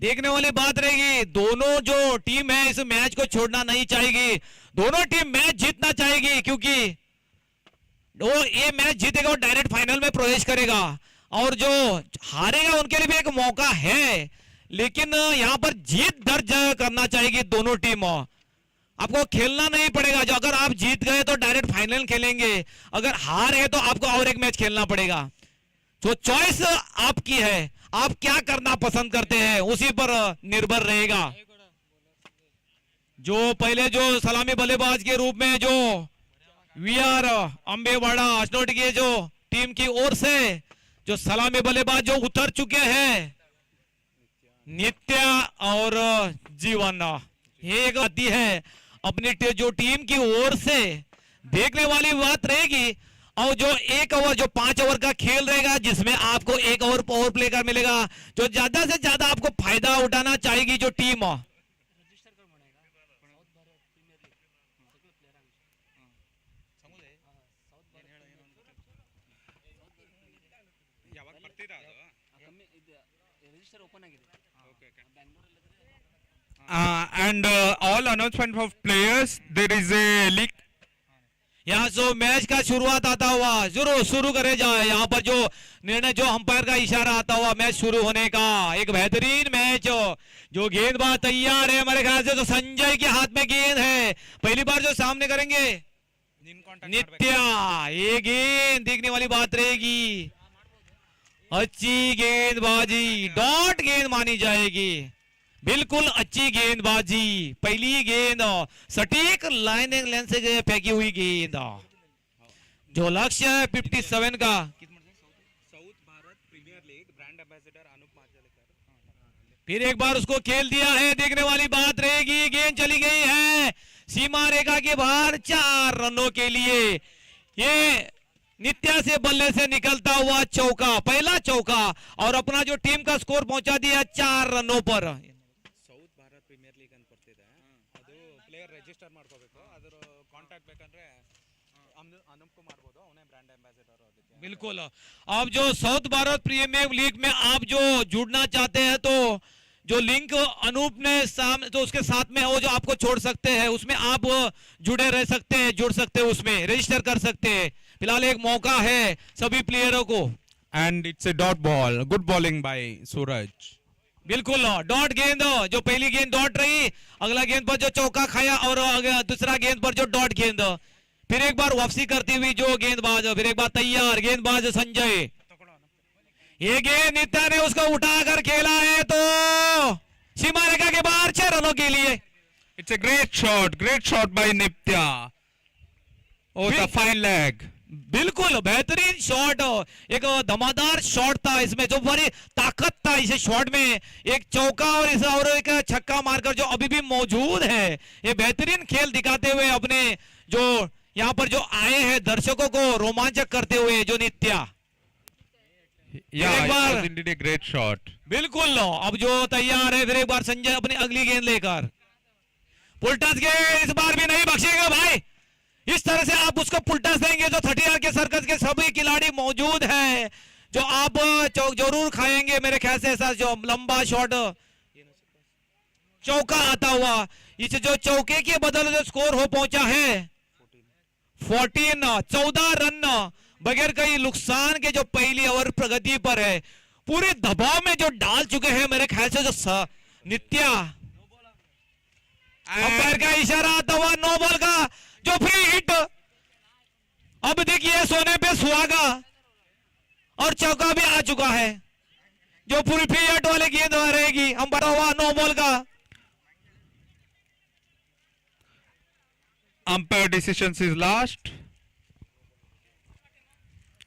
देखने वाली बात रहेगी, दोनों जो टीम है इस मैच को छोड़ना नहीं चाहेगी, दोनों टीम मैच जीतना चाहेगी, क्योंकि वो ये मैच जीतेगा और डायरेक्ट फाइनल में प्रवेश करेगा, और जो हारेगा उनके लिए भी एक मौका है, लेकिन यहां पर जीत दर्ज करना चाहेगी दोनों टीम। आपको खेलना नहीं पड़ेगा, जो अगर आप जीत गए तो डायरेक्ट फाइनल खेलेंगे, अगर हार है तो आपको और एक मैच खेलना पड़ेगा। तो चॉइस आपकी है, आप क्या करना पसंद करते हैं उसी पर निर्भर रहेगा। जो पहले जो सलामी बल्लेबाज के रूप में जो वीआर अंबेवाड़ा अश्नोटी की जो टीम की ओर से जो सलामी बल्लेबाज जो उतर चुके हैं, नित्य और जीवन, ये एक आती है अपनी जो टीम की ओर से। देखने वाली बात रहेगी, और जो 1 ओवर जो 5 ओवर का खेल रहेगा, जिसमें आपको 1 ओवर पावर प्ले का मिलेगा, जो ज्यादा से ज्यादा आपको फायदा उठाना चाहेगी जो team. And all announcement of players, there is a leak. यहाँ से मैच का शुरुआत आता हुआ शुरू करे जाए। यहाँ पर जो निर्णय जो अंपायर का इशारा आता हुआ मैच शुरू होने का। एक बेहतरीन मैच, जो गेंदबाज तैयार है मेरे ख्याल से तो संजय के हाथ में गेंद है। पहली बार जो सामने करेंगे नित्या, ये गेंद देखने वाली बात रहेगी। अच्छी गेंदबाजी, डॉट गेंद मानी जाएगी, बिल्कुल अच्छी गेंदबाजी। पहली गेंद सटीक लाइन लेंथ से फेंकी हुई गेंद, जो लक्ष्य है 57 का। South Bharat premier league brand ambassador Anup Marjalekar. फिर एक बार उसको खेल दिया है, देखने वाली बात रहेगी। गेंद चली गई है सीमा रेखा के बाहर 4 रनों के लिए। ये नित्या से बल्ले से निकलता हुआ चौका, पहला चौका, और अपना जो टीम का स्कोर पहुंचा दिया 4 रनों पर। ಸೌತ್ ಭಾರತ್ ಪ್ರೀಮಿಯರ್ ಲೀಗ್ ಅಂತ ಬರ್ತಿದೆ, ಅದು ಪ್ಲೇಯರ್ ರಿಜಿಸ್ಟರ್ ಮಾಡ್ಕೋಬೇಕು. ಅದರ ಕಾಂಟ್ಯಾಕ್ಟ್ ಬೇಕಂದ್ರೆ ಅನೂಪ್ ಕುಮಾರ್ ಮಾಡ್ಬೋದು, ಅವನೇ ಬ್ರಾಂಡ್ ಅಂಬಾಸಿಡರ್ ಅದಕ್ಕೆ. बिल्कुल, अब जो साउथ भारत प्रीमियर लीग में आप जो जुड़ना चाहते हैं तो जो लिंक अनूप ने तो उसके साथ में वो जो आपको छोड़ सकते हैं, उसमें आप जुड़े रह सकते हैं, जुड़ सकते हैं, उसमें रजिस्टर कर सकते हैं। फिलहाल एक मौका है सभी प्लेयरों को। And it's a dot ball. Good bowling by Suraj. बिल्कुल, डॉट गेंद, जो पहली गेंद डॉट रही, अगला गेंद पर जो चौका खाया, और दूसरा गेंद पर जो डॉट गेंद। फिर एक बार वापसी करती हुई जो गेंदबाज, फिर एक बार तैयार गेंदबाज संजय। ये गेंद नित्या ने उसको उठाकर खेला है तो सीमा रेखा के बाहर 6 रनों के लिए। It's a great shot by Nitya. Oh, the fine leg. बिल्कुल बेहतरीन शॉट, एक धमादार शॉट था इसमें, जो बड़ी ताकत था इस शॉट में। एक चौका और एक छक्का मारकर जो अभी भी मौजूद है। ये बेहतरीन खेल दिखाते हुए अपने जो यहाँ पर जो आए हैं दर्शकों को रोमांचक करते हुए जो नित्या। Yeah, एक it bar was indeed a great shot. बिल्कुल, अब जो तैयार है, फिर एक बार संजय अपनी अगली गेंद लेकर। पुलटस गेंद इस बार भी नहीं बख्शेगा भाई। इस तरह से आप उसको पुलटस देंगे तो 30 के सर्कस के सभी खिलाड़ी मौजूद हैं, जो आप जरूर खाएंगे मेरे ख्याल से। ऐसा जो लंबा शॉट चौका आता हुआ, इस जो चौके के बदले जो स्कोर हो पहुंचा है 14 रन बगैर कई नुकसान के, जो पहली ओवर प्रगति पर है, पूरे दबाव में जो डाल चुके हैं मेरे ख्याल से जो नित्या। अंपायर का इशारा आता हुआ नो बॉल का, जो फ्री हिट। अब देखिए सोने पे सुहागा, और चौका भी आ चुका है, जो पूरी फ्री हिट वाली गेंद रहेगी। हम बता हुआ नो बॉल का। Umpire decisions is last.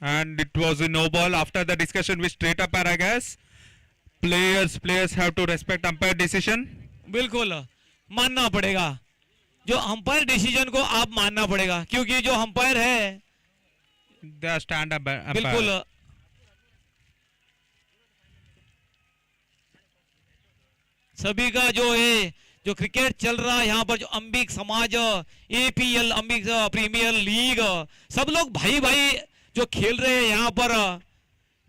And it was a no ball. After the discussion with straight umpire, I guess players have to respect umpire decision. बिल्कुल मानना पड़ेगा, जो अंपायर डिसीजन को आप मानना पड़ेगा, क्योंकि जो अंपायर है They are stand up umpire. बिल्कुल सभी का जो है, जो क्रिकेट चल रहा है यहाँ पर, जो अंबिक समाज, APL अंबिक प्रीमियर लीग, सब लोग भाई भाई जो खेल रहे हैं यहाँ पर।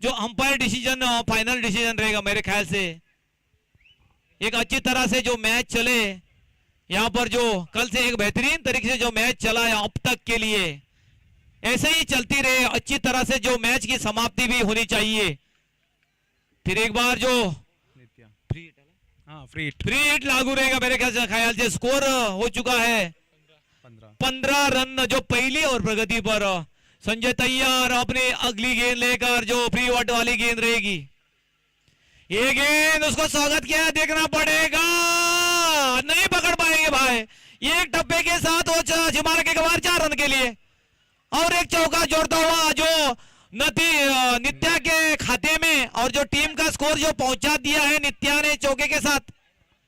जो अंपायर डिसीजन फाइनल डिसीजन रहेगा मेरे ख्याल से। एक अच्छी तरह से जो मैच चले यहाँ पर, जो कल से एक बेहतरीन तरीके से जो मैच चला है अब तक के लिए, ऐसे ही चलती रहे अच्छी तरह से। जो मैच की समाप्ति भी होनी चाहिए। फिर एक बार जो फ्री हिट लागू रहेगा मेरे ख्याल से। स्कोर हो चुका है 15 रन, जो पहली और प्रगति पर। संजय तैयार अपनी अगली गेंद लेकर, जो फ्री हिट वाली गेंद रहेगी। ये गेंद उसको स्वागत किया, देखना पड़ेगा, नहीं पकड़ पाएंगे भाई। एक टप्पे के साथ वो छिमार के बाहर 4 रन के लिए, और एक चौका जोड़ता हुआ जो नित्या के खाते में, और जो टीम का स्कोर जो पहुंचा दिया है नित्या ने चौके के साथ।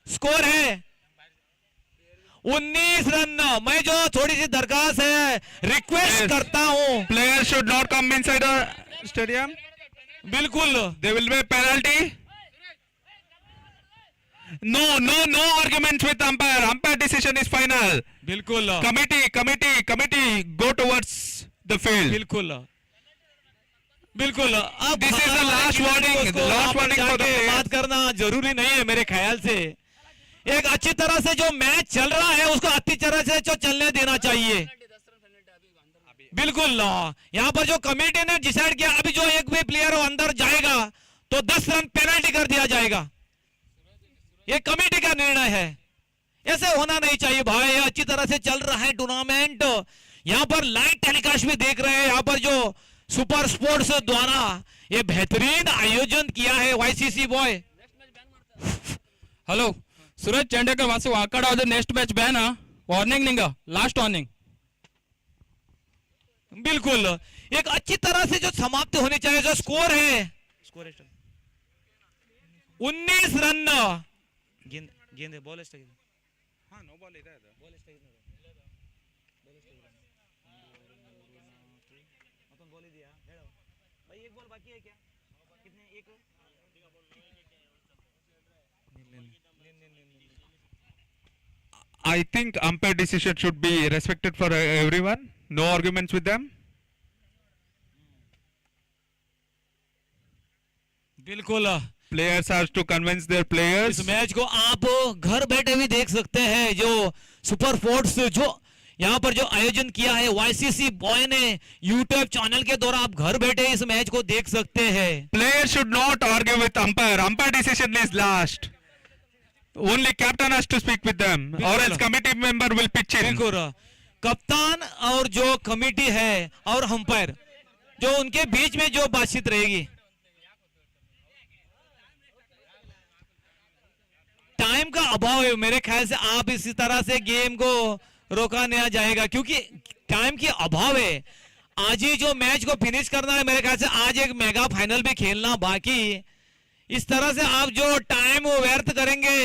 स्कोर है 19 रन। मैं जो थोड़ी सी दरखास्त है, रिक्वेस्ट करता हूं, Players should not come inside the stadium. बिल्कुल There will be a penalty. No arguments with umpire. Umpire decision is final. बिल्कुल Committee go towards the field. बिल्कुल अब This is the last warning. The last warning for the players. बात करना जरूरी नहीं है मेरे ख्याल से। एक अच्छी तरह से जो मैच चल रहा है उसको अच्छी तरह से जो चलने देना चाहिए। बिल्कुल यहाँ पर जो कमेटी ने डिसाइड किया, अभी जो एक भी प्लेयर अंदर जाएगा तो 10 रन पेनल्टी कर दिया जाएगा। ये कमेटी का निर्णय है, ऐसे होना नहीं चाहिए भाई। अच्छी तरह से चल रहा है टूर्नामेंट, यहाँ पर लाइव टेलीकास्ट भी देख रहे हैं। यहाँ पर जो सुपर स्पोर्ट्स द्वारा ये बेहतरीन आयोजन किया है वाईसीसी बॉय। हेलो सूरज चंडेकर वहां से वाकआउट हो जाए, नेक्स्ट मैच बैन वार्निंग नहीं, लास्ट वार्निंग। बिल्कुल एक अच्छी तरह से जो समाप्ति होनी चाहिए। जो स्कोर है 19 रन। गेंद गेंद बॉल ಹಾಂ ನೋ ಬಾಲ್ ಇದೆ ಅದು ಮತ್ತೊಂದು ಬಾಲ್ ಇದೆಯಾ ಹೇಳು भाई, एक बॉल बाकी है क्या? कितने? एक I think umpire decision should be respected for everyone. No arguments with them. बिल्कुल Players have to convince their players. इस मैच को आप घर बैठे भी देख सकते हैं। जो सुपर फोर्ट्स जो यहाँ पर जो आयोजन किया है वाईसीसी बॉय ने यूट्यूब चैनल के द्वारा आप घर बैठे इस मैच को देख सकते हैं। Players should not argue with umpire. Umpire decision is last. Only captain has to speak with them, or else committee member will pitch in. बिल्कुल कप्तान और जो कमेटी है और अंपायर जो उनके बीच में जो बातचीत रहेगी। टाइम का अभाव है, मेरे ख्याल से आप इसी तरह से गेम को रोका नहीं जाएगा क्योंकि टाइम की अभाव है। आज ही जो मैच को फिनिश करना है, मेरे ख्याल से आज एक मेगा फाइनल भी खेलना बाकी। इस तरह से आप जो टाइम व्यर्थ करेंगे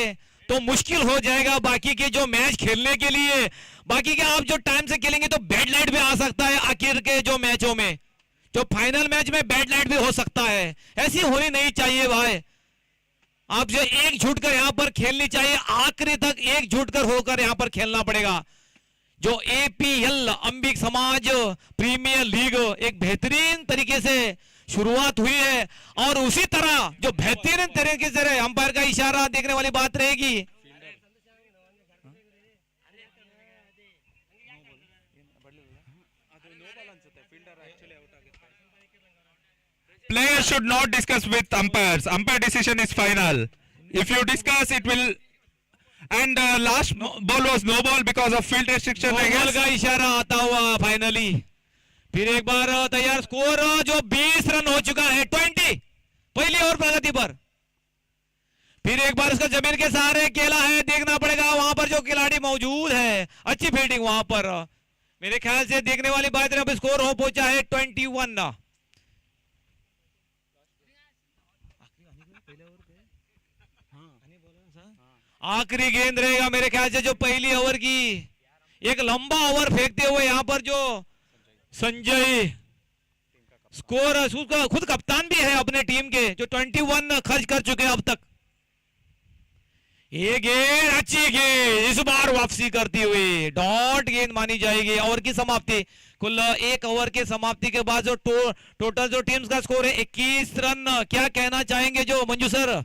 तो मुश्किल हो जाएगा बाकी के जो मैच खेलने के लिए। बाकी के आप जो टाइम से खेलेंगे तो बैड लाइट भी आ सकता है आखिर के जो मैचों में, जो फाइनल मैच में बैड लाइट भी हो सकता है। ऐसी होनी नहीं चाहिए भाई। आप जो एकजुट कर यहाँ पर खेलनी चाहिए, आखिरी तक एकजुट कर होकर यहाँ पर खेलना पड़ेगा। जो एपीएल अंबिक समाज प्रीमियर लीग एक बेहतरीन तरीके से शुरुआत हुई है और उसी तरह जो बेहतरीन तरीके से अंपायर का इशारा देखने वाली बात रहेगी। Players should not discuss with umpires. Umpire decision is final. If you discuss, it will. And last ball was no ball because of field restriction. I ball guess. का इशारा आता हुआ फाइनली। फिर एक बार तैयार, स्कोर जो 20 रन हो चुका है 20 पहली ओवर प्रगति पर। फिर एक बार उसका जमीन के सहारे खेला है, देखना पड़ेगा वहां पर जो खिलाड़ी मौजूद है, अच्छी फील्डिंग वहां पर। मेरे ख्याल से देखने वाली बात है, अब स्कोर हो पहुंचा है 21। आखिरी गेंद रहेगा मेरे ख्याल से जो पहली ओवर की। एक लंबा ओवर फेंकते हुए यहाँ पर जो संजय स्कोर उसका खुद कप्तान भी है अपने टीम के, जो 21 खर्च कर चुके हैं अब तक। ये गेंद अच्छी गेंद इस बार वापसी करती हुई डॉट गेंद मानी जाएगी। ओवर की समाप्ति, कुल एक ओवर के समाप्ति के बाद जो टोटल जो टीम्स का स्कोर है 21 रन। क्या कहना चाहेंगे जो Manju sir?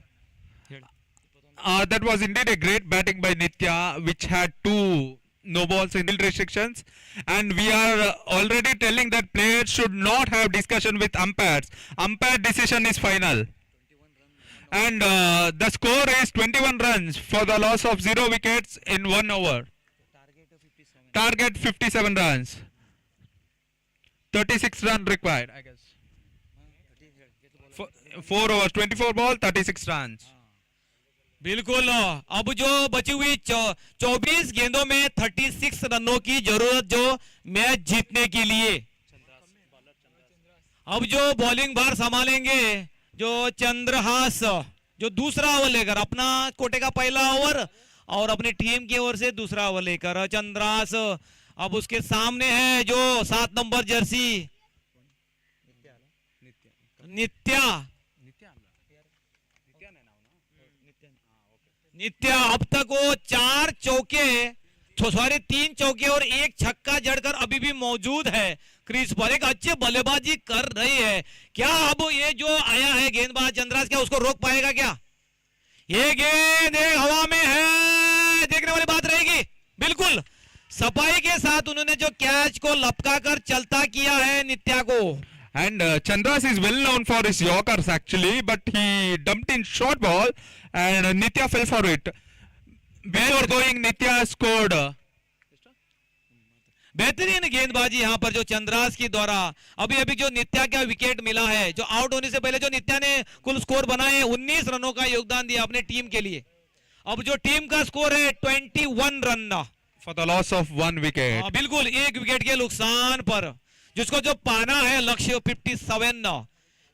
That was indeed a great batting by Nitya, which had 2 no balls in field restrictions, and we are already telling that players should not have discussion with umpires. Umpire decision is final, and the score is 21 runs for the loss of 0 wickets in 1 over. Target 57 runs. 36 run required, I guess. 4 overs, 24 ball, 36 runs. बिल्कुल अब जो बची हुई 24 गेंदों में 36 रनों की जरूरत जो मैच जीतने के लिए। अब जो बॉलिंग भार संभालेंगे जो चंद्रहास, जो दूसरा ओवर लेकर अपना कोटे का पहला ओवर और अपनी टीम की ओर से दूसरा ओवर लेकर चंद्रहास। अब उसके सामने है जो 7 नंबर जर्सी नित्या। अब तक वो 4 चौके, 3 चौके और 1 छक्का जड़कर अभी भी मौजूद है क्रीज पर। एक अच्छी बल्लेबाजी कर रही है। क्या अब ये जो आया है गेंदबाज चंद्रास, क्या उसको रोक पाएगा क्या? ये गेंद हवा में है, देखने वाली बात रहेगी। बिल्कुल सफाई के साथ उन्होंने जो कैच को लपका कर चलता किया है नित्या को। And Chandras is well known for his Yorkers actually, but he dumped in short ball and Nitya fell for it. Before going, Nitya scored. बेहतरीन गेंदबाजी यहां पर जो चंद्रास की द्वारा अभी अभी जो नित्या का विकेट मिला है, जो आउट होने से पहले जो नित्या ने कुल स्कोर बनाए 19 रनों का योगदान दिया अपने टीम के लिए। अब जो टीम का स्कोर है 21 run For the loss of 1 wicket. बिल्कुल एक विकेट के नुकसान पर, जिसको जो पाना है लक्ष्य 57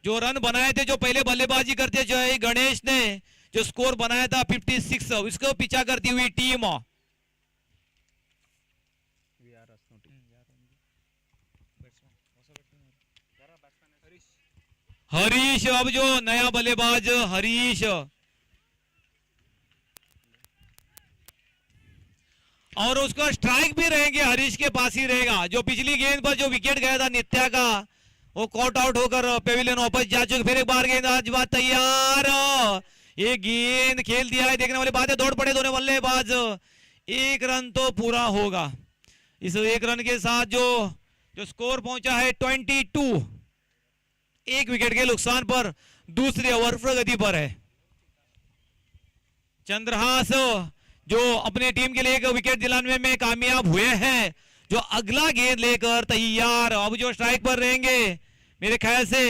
जो रन बनाए थे, जो पहले बल्लेबाजी करते जो है गणेश ने जो स्कोर बनाया था 56, इसको पीछा करती हुई टीम। हरीश अब जो नया बल्लेबाज हरीश, और उसका स्ट्राइक भी रहेंगे हरीश के पास ही रहेगा। जो पिछली गेंद पर जो विकेट गया था नित्या का, वो कॉट आउट होकर पेविलियन वापस जा चुके। फिर एक बार गेंद आज बात तैयार, ये गेंद खेल दिया है, देखने वाली बात है। दौड़ पड़े दोनों बल्लेबाज, एक रन तो पूरा होगा। इस एक रन के साथ जो स्कोर पहुंचा है 22, एक विकेट के नुकसान पर दूसरी ओवर प्रगति पर है। चंद्रहास जो अपने टीम के लिए एक विकेट दिलाने में कामयाब हुए हैं, जो अगला गेंद लेकर तैयार, अब जो स्ट्राइक पर रहेंगे मेरे ख्याल से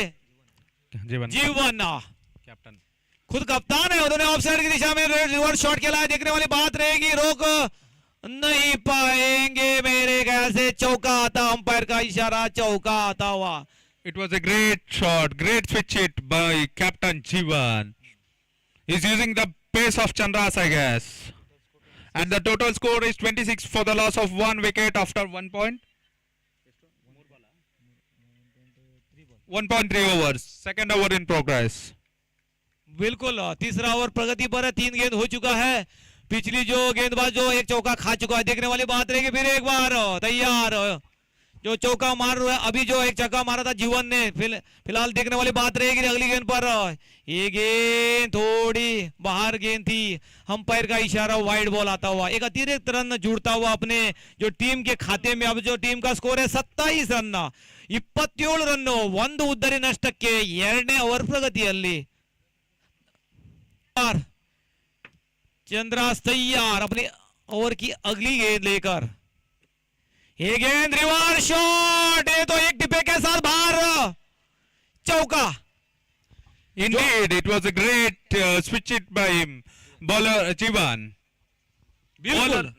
जीवन Captain. खुद कप्तान है। उन्होंने ऑफसाइड की दिशा में रिवर्स शॉट खेला है, देखने वाली बात रहेगी, रोक नहीं पाएंगे मेरे ख्याल से। चौका आता, अंपायर का इशारा, चौका आता हुआ। It was a great shot, great switch hit by Captain Jivan. He's using the pace of Chandras, I guess. And the total score is 26 for the loss of 1 wicket after 1.3 overs. Second over in progress. बिल्कुल तीसरा over प्रगति पर है, 3 गेंद हो चुका है। पिछली जो गेंदबाज जो एक चौका खा चुका है, देखने वाली बात रहेगी। फिर एक बार तैयार, जो चौका मार रहा है, अभी जो एक चौका मारा था जीवन ने, फिलहाल देखने वाली बात रहेगी अगली गेंद पर। ये गेंद थोड़ी बाहर गेंद थी, अंपायर का इशारा, वाइड बॉल आता हुआ। एक अतिरिक्त रन जुड़ता हुआ अपने जो टीम के खाते में। अब जो टीम का स्कोर है 27 रन, 27 ರನ್ನು, 1 ಉದ್ದರಿ ನಷ್ಟಕ್ಕೆ ಎರಡನೇ ಓವರ್ ಪ್ರಗತಿಯಲ್ಲಿ। चंद्रास तैयार अपने ओवर की अगली गेंद लेकर। ये गेंद रिवर्स शॉट, ये तो एक टिप्पे के साथ बाहर, चौका। Indeed, it was a great switch hit by him, bowler Jivan. बिल्कुल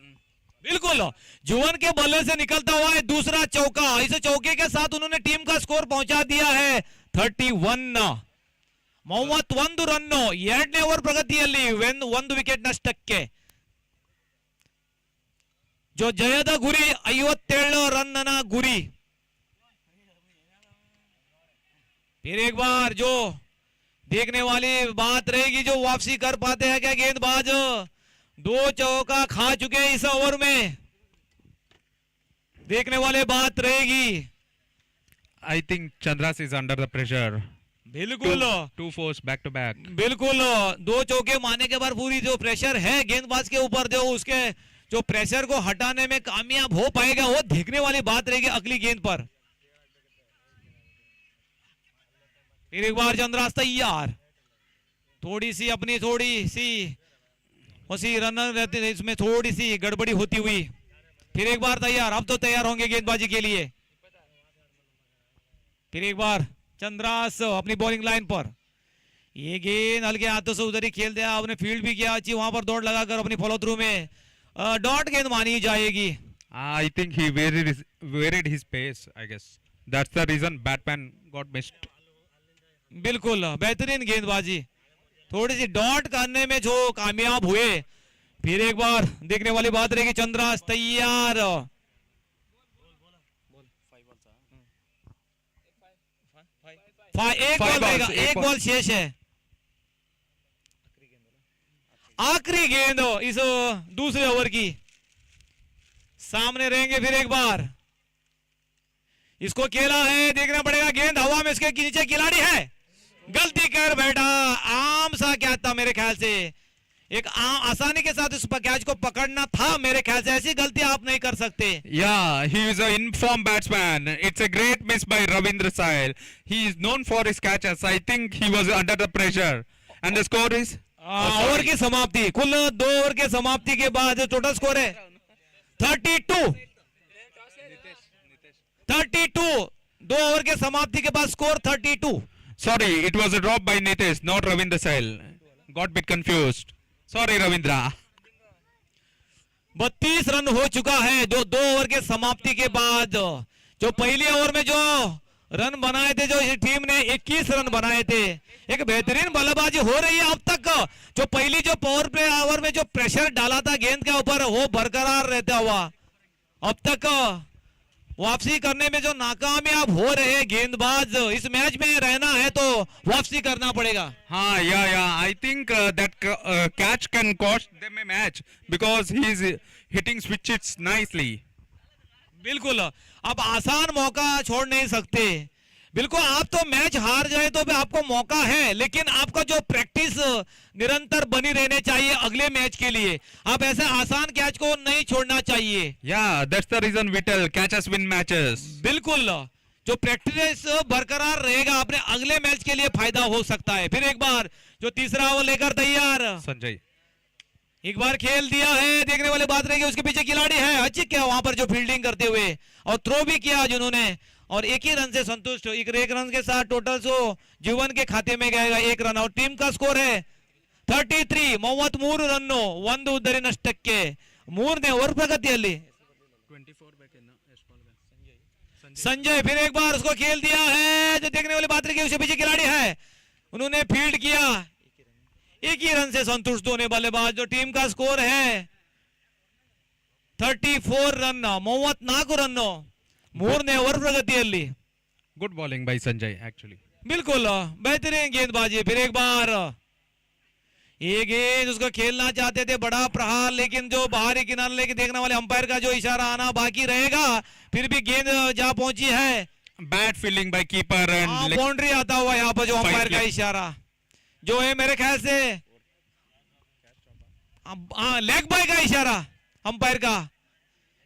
बिल्कुल जुवन के बल्ले से निकलता हुआ है दूसरा चौका। इस चौके के साथ उन्होंने टीम का स्कोर पहुंचा दिया है 31, 31 ರನ್ನು, ಎರಡನೇ ಓವರ್ ಪ್ರಗತಿಯಲ್ಲಿ 1 ವಿಕೆಟ್ ನಷ್ಟಕ್ಕೆ। जो ಜಯದ ಗುರಿ 57 ರನ್ನ ಗುರಿ। फिर एक बार जो देखने वाली बात रहेगी, जो वापसी कर पाते हैं क्या गेंदबाज। 2 चौका खा चुके इस ओवर में, देखने वाले बात रहेगी। I think Chandras is under the pressure. बिल्कुल Two fours back to back. बिल्कुल 2 चौके मारने के बाद पूरी जो प्रेशर है गेंदबाज के ऊपर, जो उसके जो प्रेशर को हटाने में कामयाब हो पाएगा, वो देखने वाली बात रहेगी अगली गेंद पर। फिर एक बार चंद्रास तैयार, थोड़ी सी उसी रनर रहते, इसमें थोड़ी सी गड़बड़ी होती हुई। फिर एक बार तैयार, अब तो तैयार होंगे गेंदबाजी के लिए। फिर एक बार चंद्रास अपनी बॉलिंग लाइन पर, ये गेंद हल्के हाथों से उधर ही खेल दिया, आपने फील्ड भी किया अच्छी, वहां पर दौड़ लगाकर अपनी फॉलो थ्रू में डॉट गेंद मानी जाएगी। I think he varied his pace, I guess. That's the reason Batman got missed. बिल्कुल बेहतरीन गेंदबाजी, थोड़ी सी डॉट करने में जो कामयाब हुए। फिर एक बार देखने वाली बात रहेगी, चंद्रास तैयार, एक बॉल शेष है। आखिरी गेंद इस दूसरे ओवर की, सामने रहेंगे। फिर एक बार इसको खेला है, देखना पड़ेगा, गेंद हवा में, इसके नीचे खिलाड़ी है, गलती कर बैठा, आम सा क्या था मेरे ख्याल से। एक आसानी के साथ उस कैच को पकड़ना था मेरे ख्याल से, ऐसी गलती आप नहीं कर सकते। Yeah, he is an informed batsman. It's a great miss by Ravindra Sahil. He is known for his catches. I think he was under the pressure. And the score is? Over की समाप्ति, कुल 2 over के समाप्ति के बाद total score है 32। 32, 2 over के समाप्ति के बाद score 32। Sorry, it was a drop by Nitish, not Ravindra Sahil. Got a bit confused. Sorry, Ravindra. 32 run हो चुका है जो 2 ओवर के समाप्ति के बाद। जो पहले ओवर में जो रन बनाए थे, जो इस टीम ने 21 रन बनाए थे, एक बेहतरीन बल्लेबाजी हो रही है अब तक। जो पहली जो पावर प्ले ओवर में जो प्रेशर डाला था गेंद के ऊपर, वो बरकरार रहता हुआ अब तक वापसी करने में जो नाकामयाब हो रहे गेंदबाज, इस मैच में रहना है तो वापसी करना पड़ेगा। Yeah. I think that catch can cost them a match because he is hitting switches nicely. बिल्कुल, अब आसान मौका छोड़ नहीं सकते। बिल्कुल, आप तो मैच हार जाए तो भी आपको मौका है, लेकिन आपका जो प्रैक्टिस निरंतर बनी रहने चाहिए अगले मैच के लिए। आप ऐसे आसान कैच को नहीं छोड़ना चाहिए। Yeah, that's the reason we tell catches win matches. बिल्कुल, जो प्रैक्टिस बरकरार रहेगा अपने अगले मैच के लिए फायदा हो सकता है। फिर एक बार जो तीसरा ओवर लेकर तैयार, Sanjay. एक बार खेल दिया है, देखने वाली बात रहेगी उसके पीछे खिलाड़ी है अच्छी क्या वहां पर जो फील्डिंग करते हुए और थ्रो भी किया जिन्होंने, और एक ही रन से संतुष्ट। एक रन के साथ टोटल सो जीवन के खाते में गएगा 1 रन, और टीम का स्कोर है 33। 33 ರನ್ನು 1 ಉದ್ದರಿನಷ್ಟಕ್ಕೆ 3ನೇ ಓವರ್ ಪ್ರಗತಿಯಲ್ಲಿ संजय फिर एक बार उसको खेल दिया है, जो देखने वाली बात रही उसके पीछे खिलाड़ी है, उन्होंने फील्ड किया, 1 ही रन से संतुष्ट होने बल्लेबाज। जो टीम का स्कोर है 34 रन, 34 रನ್ನು 3ನೇ over प्रगतिಯಲ್ಲಿ। Good bowling by Sanjay actually. बिल्कुल बेहतरीन गेंदबाजी। फिर एक बार ये गेंद उसको खेलना चाहते थे बड़ा प्रहार, लेकिन जो बाहरी किनारे लेके देखने वाले अंपायर का जो इशारा आना बाकी रहेगा, फिर भी गेंद जहां पहुंची है। Bad fielding by keeper and boundary आता हुआ यहाँ पर जो अंपायर का इशारा जो है मेरे ख्याल से लेग बाय का इशारा, अंपायर का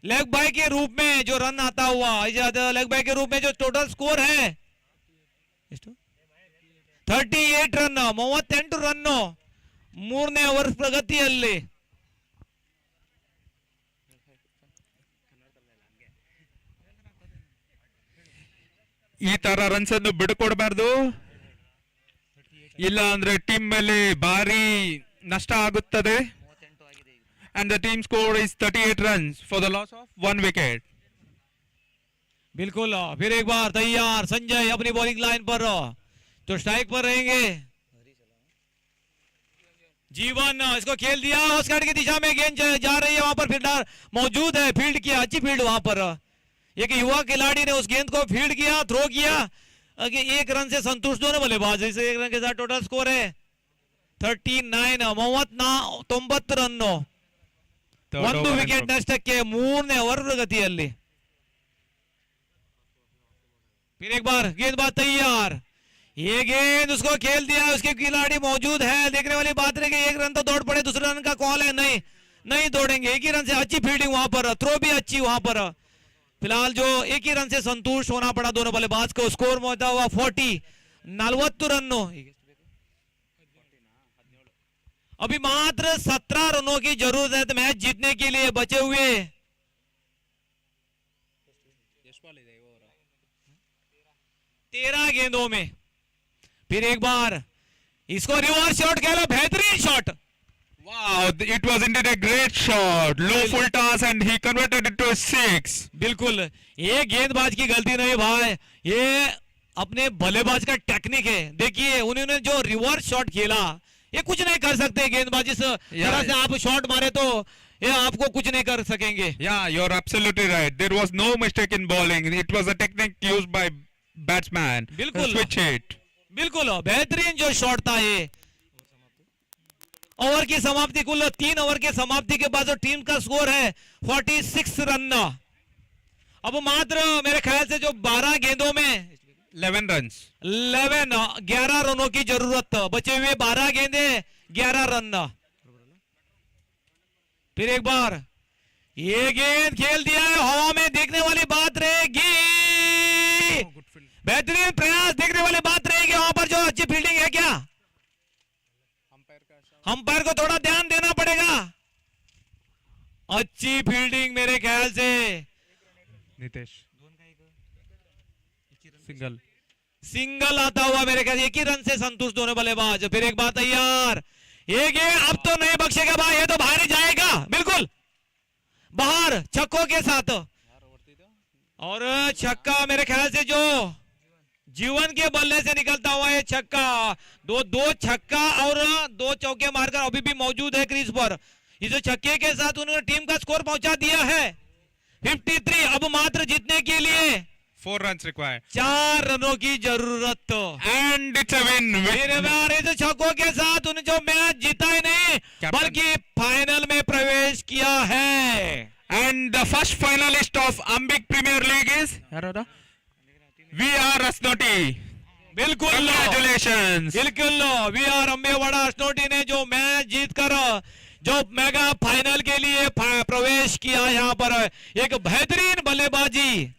लेग बाय के रूप में जो रन आता हुआ, लेग बाय के रूप में जो टोटल स्कोर है 38 ರನ್, 38 ರನ್ನು 3ನೇ ಓವರ್ ಪ್ರಗತಿಯಲ್ಲಿ। ಈ ತರ ರನ್ಸ್ ಅನ್ನು ಬಿಡುಕೊಡಬಾರ್ದು, ಇಲ್ಲ ಅಂದ್ರೆ ಟೀಮ್ ಮೇಲೆ ಭಾರಿ ನಷ್ಟ ಆಗುತ್ತದೆ. And the team score is 38 runs for the loss of 1 wicket. बिल्कुल, फिर एक बार तैयार संजय अपनी बॉलिंग लाइन पर, तो स्ट्राइक पर रहेंगे। जीवन इसको खेल दिया, ऑस्कार्ड की दिशा में गेंद जा रही है, वहां पर फील्डर मौजूद है, फील्ड किया, अच्छी फील्ड वहां पर। एक युवा खिलाड़ी ने उस गेंद को फील्ड किया, थ्रो किया, 1 रन से संतुष्ट होने बल्लेबाज। इसे 1 रन के साथ टोटल स्कोर है 39, 90 ರನ್ನು 1 ವಿಕೆಟ್ ನಷ್ಟಕ್ಕೆ 3ನೇ ಓವರ್ ಪ್ರಗತಿಯಲ್ಲಿ। फिर एक बार गेंदबाज तैयार, ये गेंद उसको खेल दिया, उसके खिलाड़ी मौजूद है, देखने वाली बात रही 1 रन तो दौड़ पड़े, दूसरे रन का कॉल है, नहीं दौड़ेंगे। 1 ही रन से अच्छी फील्डिंग वहां पर, थ्रो भी अच्छी वहां पर। फिलहाल जो 1 ही रन से संतुष्ट होना पड़ा दोनों बल्लेबाज को। स्कोर होता हुआ 40 रनों। अभी मात्र 17 रनों की जरूरत है मैच जीतने के लिए बचे हुए। 13 गेंदों में। फिर एक बार इसको रिवर्स शॉट खेला, बेहतरीन shot. Wow, it was indeed a great shot. Low full toss and he converted it to a 6. बिल्कुल, ये गेंदबाज की गलती नहीं भाई, ये अपने बल्लेबाज का टेक्निक है। देखिए उन्होंने जो रिवर्स शॉट खेला, ये कुछ नहीं कर सकते गेंदबाज। इस तरह से आप शॉट मारे तो ये आपको कुछ नहीं कर सकेंगे। Yeah, you're absolutely right. There was no mistake in bowling. It was a technique used by batsman. बिल्कुल, switch hit. बिल्कुल बेहतरीन जो शॉट था ये। ओवर की समाप्ति, कुल 3 ओवर के समाप्ति के बाद जो टीम का स्कोर है 46 रन। अब मात्र मेरे ख्याल से जो 12 गेंदों में 11 runs. 11 11 रनों की जरूरत, बचे हुए 12 गेंदे 11 रन। फिर एक बार ये गेंद खेल दिया है, हवा में देखने वाली बात रहेगी, बेहतरीन प्रयास देखने वाली बात रहेगी। वहां पर जो अच्छी फील्डिंग है क्या, अंपायर को थोड़ा ध्यान देना पड़ेगा। अच्छी फील्डिंग मेरे ख्याल से, नितेश सिंगल सिंगल आता हुआ मेरे ख्याल से, एक ही रन से संतुष्ट दोनों बल्लेबाज। फिर एक बार तैयार, ये गेंद अब तो नहीं बख्शेगा भाई, ये तो बाहर ही जाएगा, बिल्कुल बाहर छक्कों के साथ। और छक्का मेरे ख्याल से जो जीवन के बल्ले से निकलता हुआ ये छक्का, दो छक्का और 2 चौके मारकर अभी भी मौजूद है क्रीज पर। इस छक्के के साथ उन्होंने टीम का स्कोर पहुंचा दिया है 53। अब मात्र जीतने के लिए 4 runs required 4 रनों की जरूरत, and it's a win. मेरे प्यार इस छक्कों के साथ उन्हें जो मैच जीता ही नहीं Captain. बल्कि फाइनल में प्रवेश किया है। And the first finalist of Ambik Premier League is VR Rasnoti. बिल्कुल Congratulations. बिल्कुल वी आर अम्बेवाड़ा स्नोटी ने जो मैच जीतकर जो मेगा फाइनल के लिए प्रवेश किया, यहाँ पर एक बेहतरीन बल्लेबाजी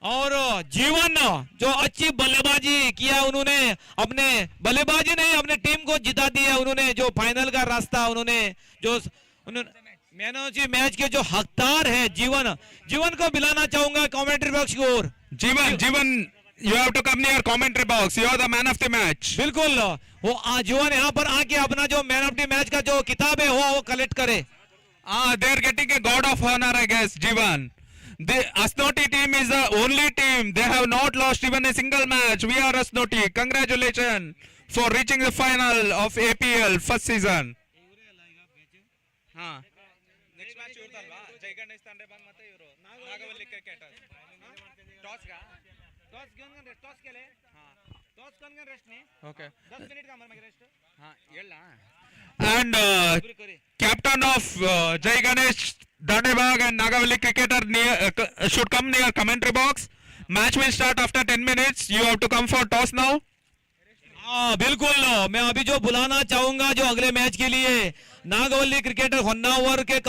और जीवन जो अच्छी बल्लेबाजी किया उन्होंने, अपने बल्लेबाजी नहीं अपने टीम को जिता दिया उन्होंने। जो फाइनल का रास्ता उन्होंने उन्होंने मैन ऑफ द मैच के जो हकदार है जीवन को बुलाना चाहूंगा कमेंट्री बॉक्स की ओर। Jivan, you have to come near commentary box. You are the man of the match. बिल्कुल वो जीवन यहाँ पर आके अपना जो मैन ऑफ द मैच का जो किताब है वो कलेक्ट करे। They are getting a god of honor, I guess. Jivan. The Asnoti team is the only team. They have not lost even a single match. We are Asnoti. Congratulations for reaching the final of APL first season. Next match ಇವ್ರದಲ್ವಾ, ಜೈ ಗಣೇಶ್ ತಂಡೆ ಬಂದ್ ಮತ್ತೆ ಇವರು Nagavalli cricketer toss ಕೇಳೆ toss ಕನ್ಗನ್ rest ನೀ okay 10 minute का मर रेस्ट हां ಹೇಳಲ್ಲ। And captain of Jai Ganesh Dandebag and Nagavalli cricketer should come near commentary box. Match will start after 10 minutes. You have to come for toss now. हाँ बिल्कुल, मैं अभी जो बुलाना चाहूंगा जो अगले मैच के लिए नागवली क्रिकेटर होन्नावर के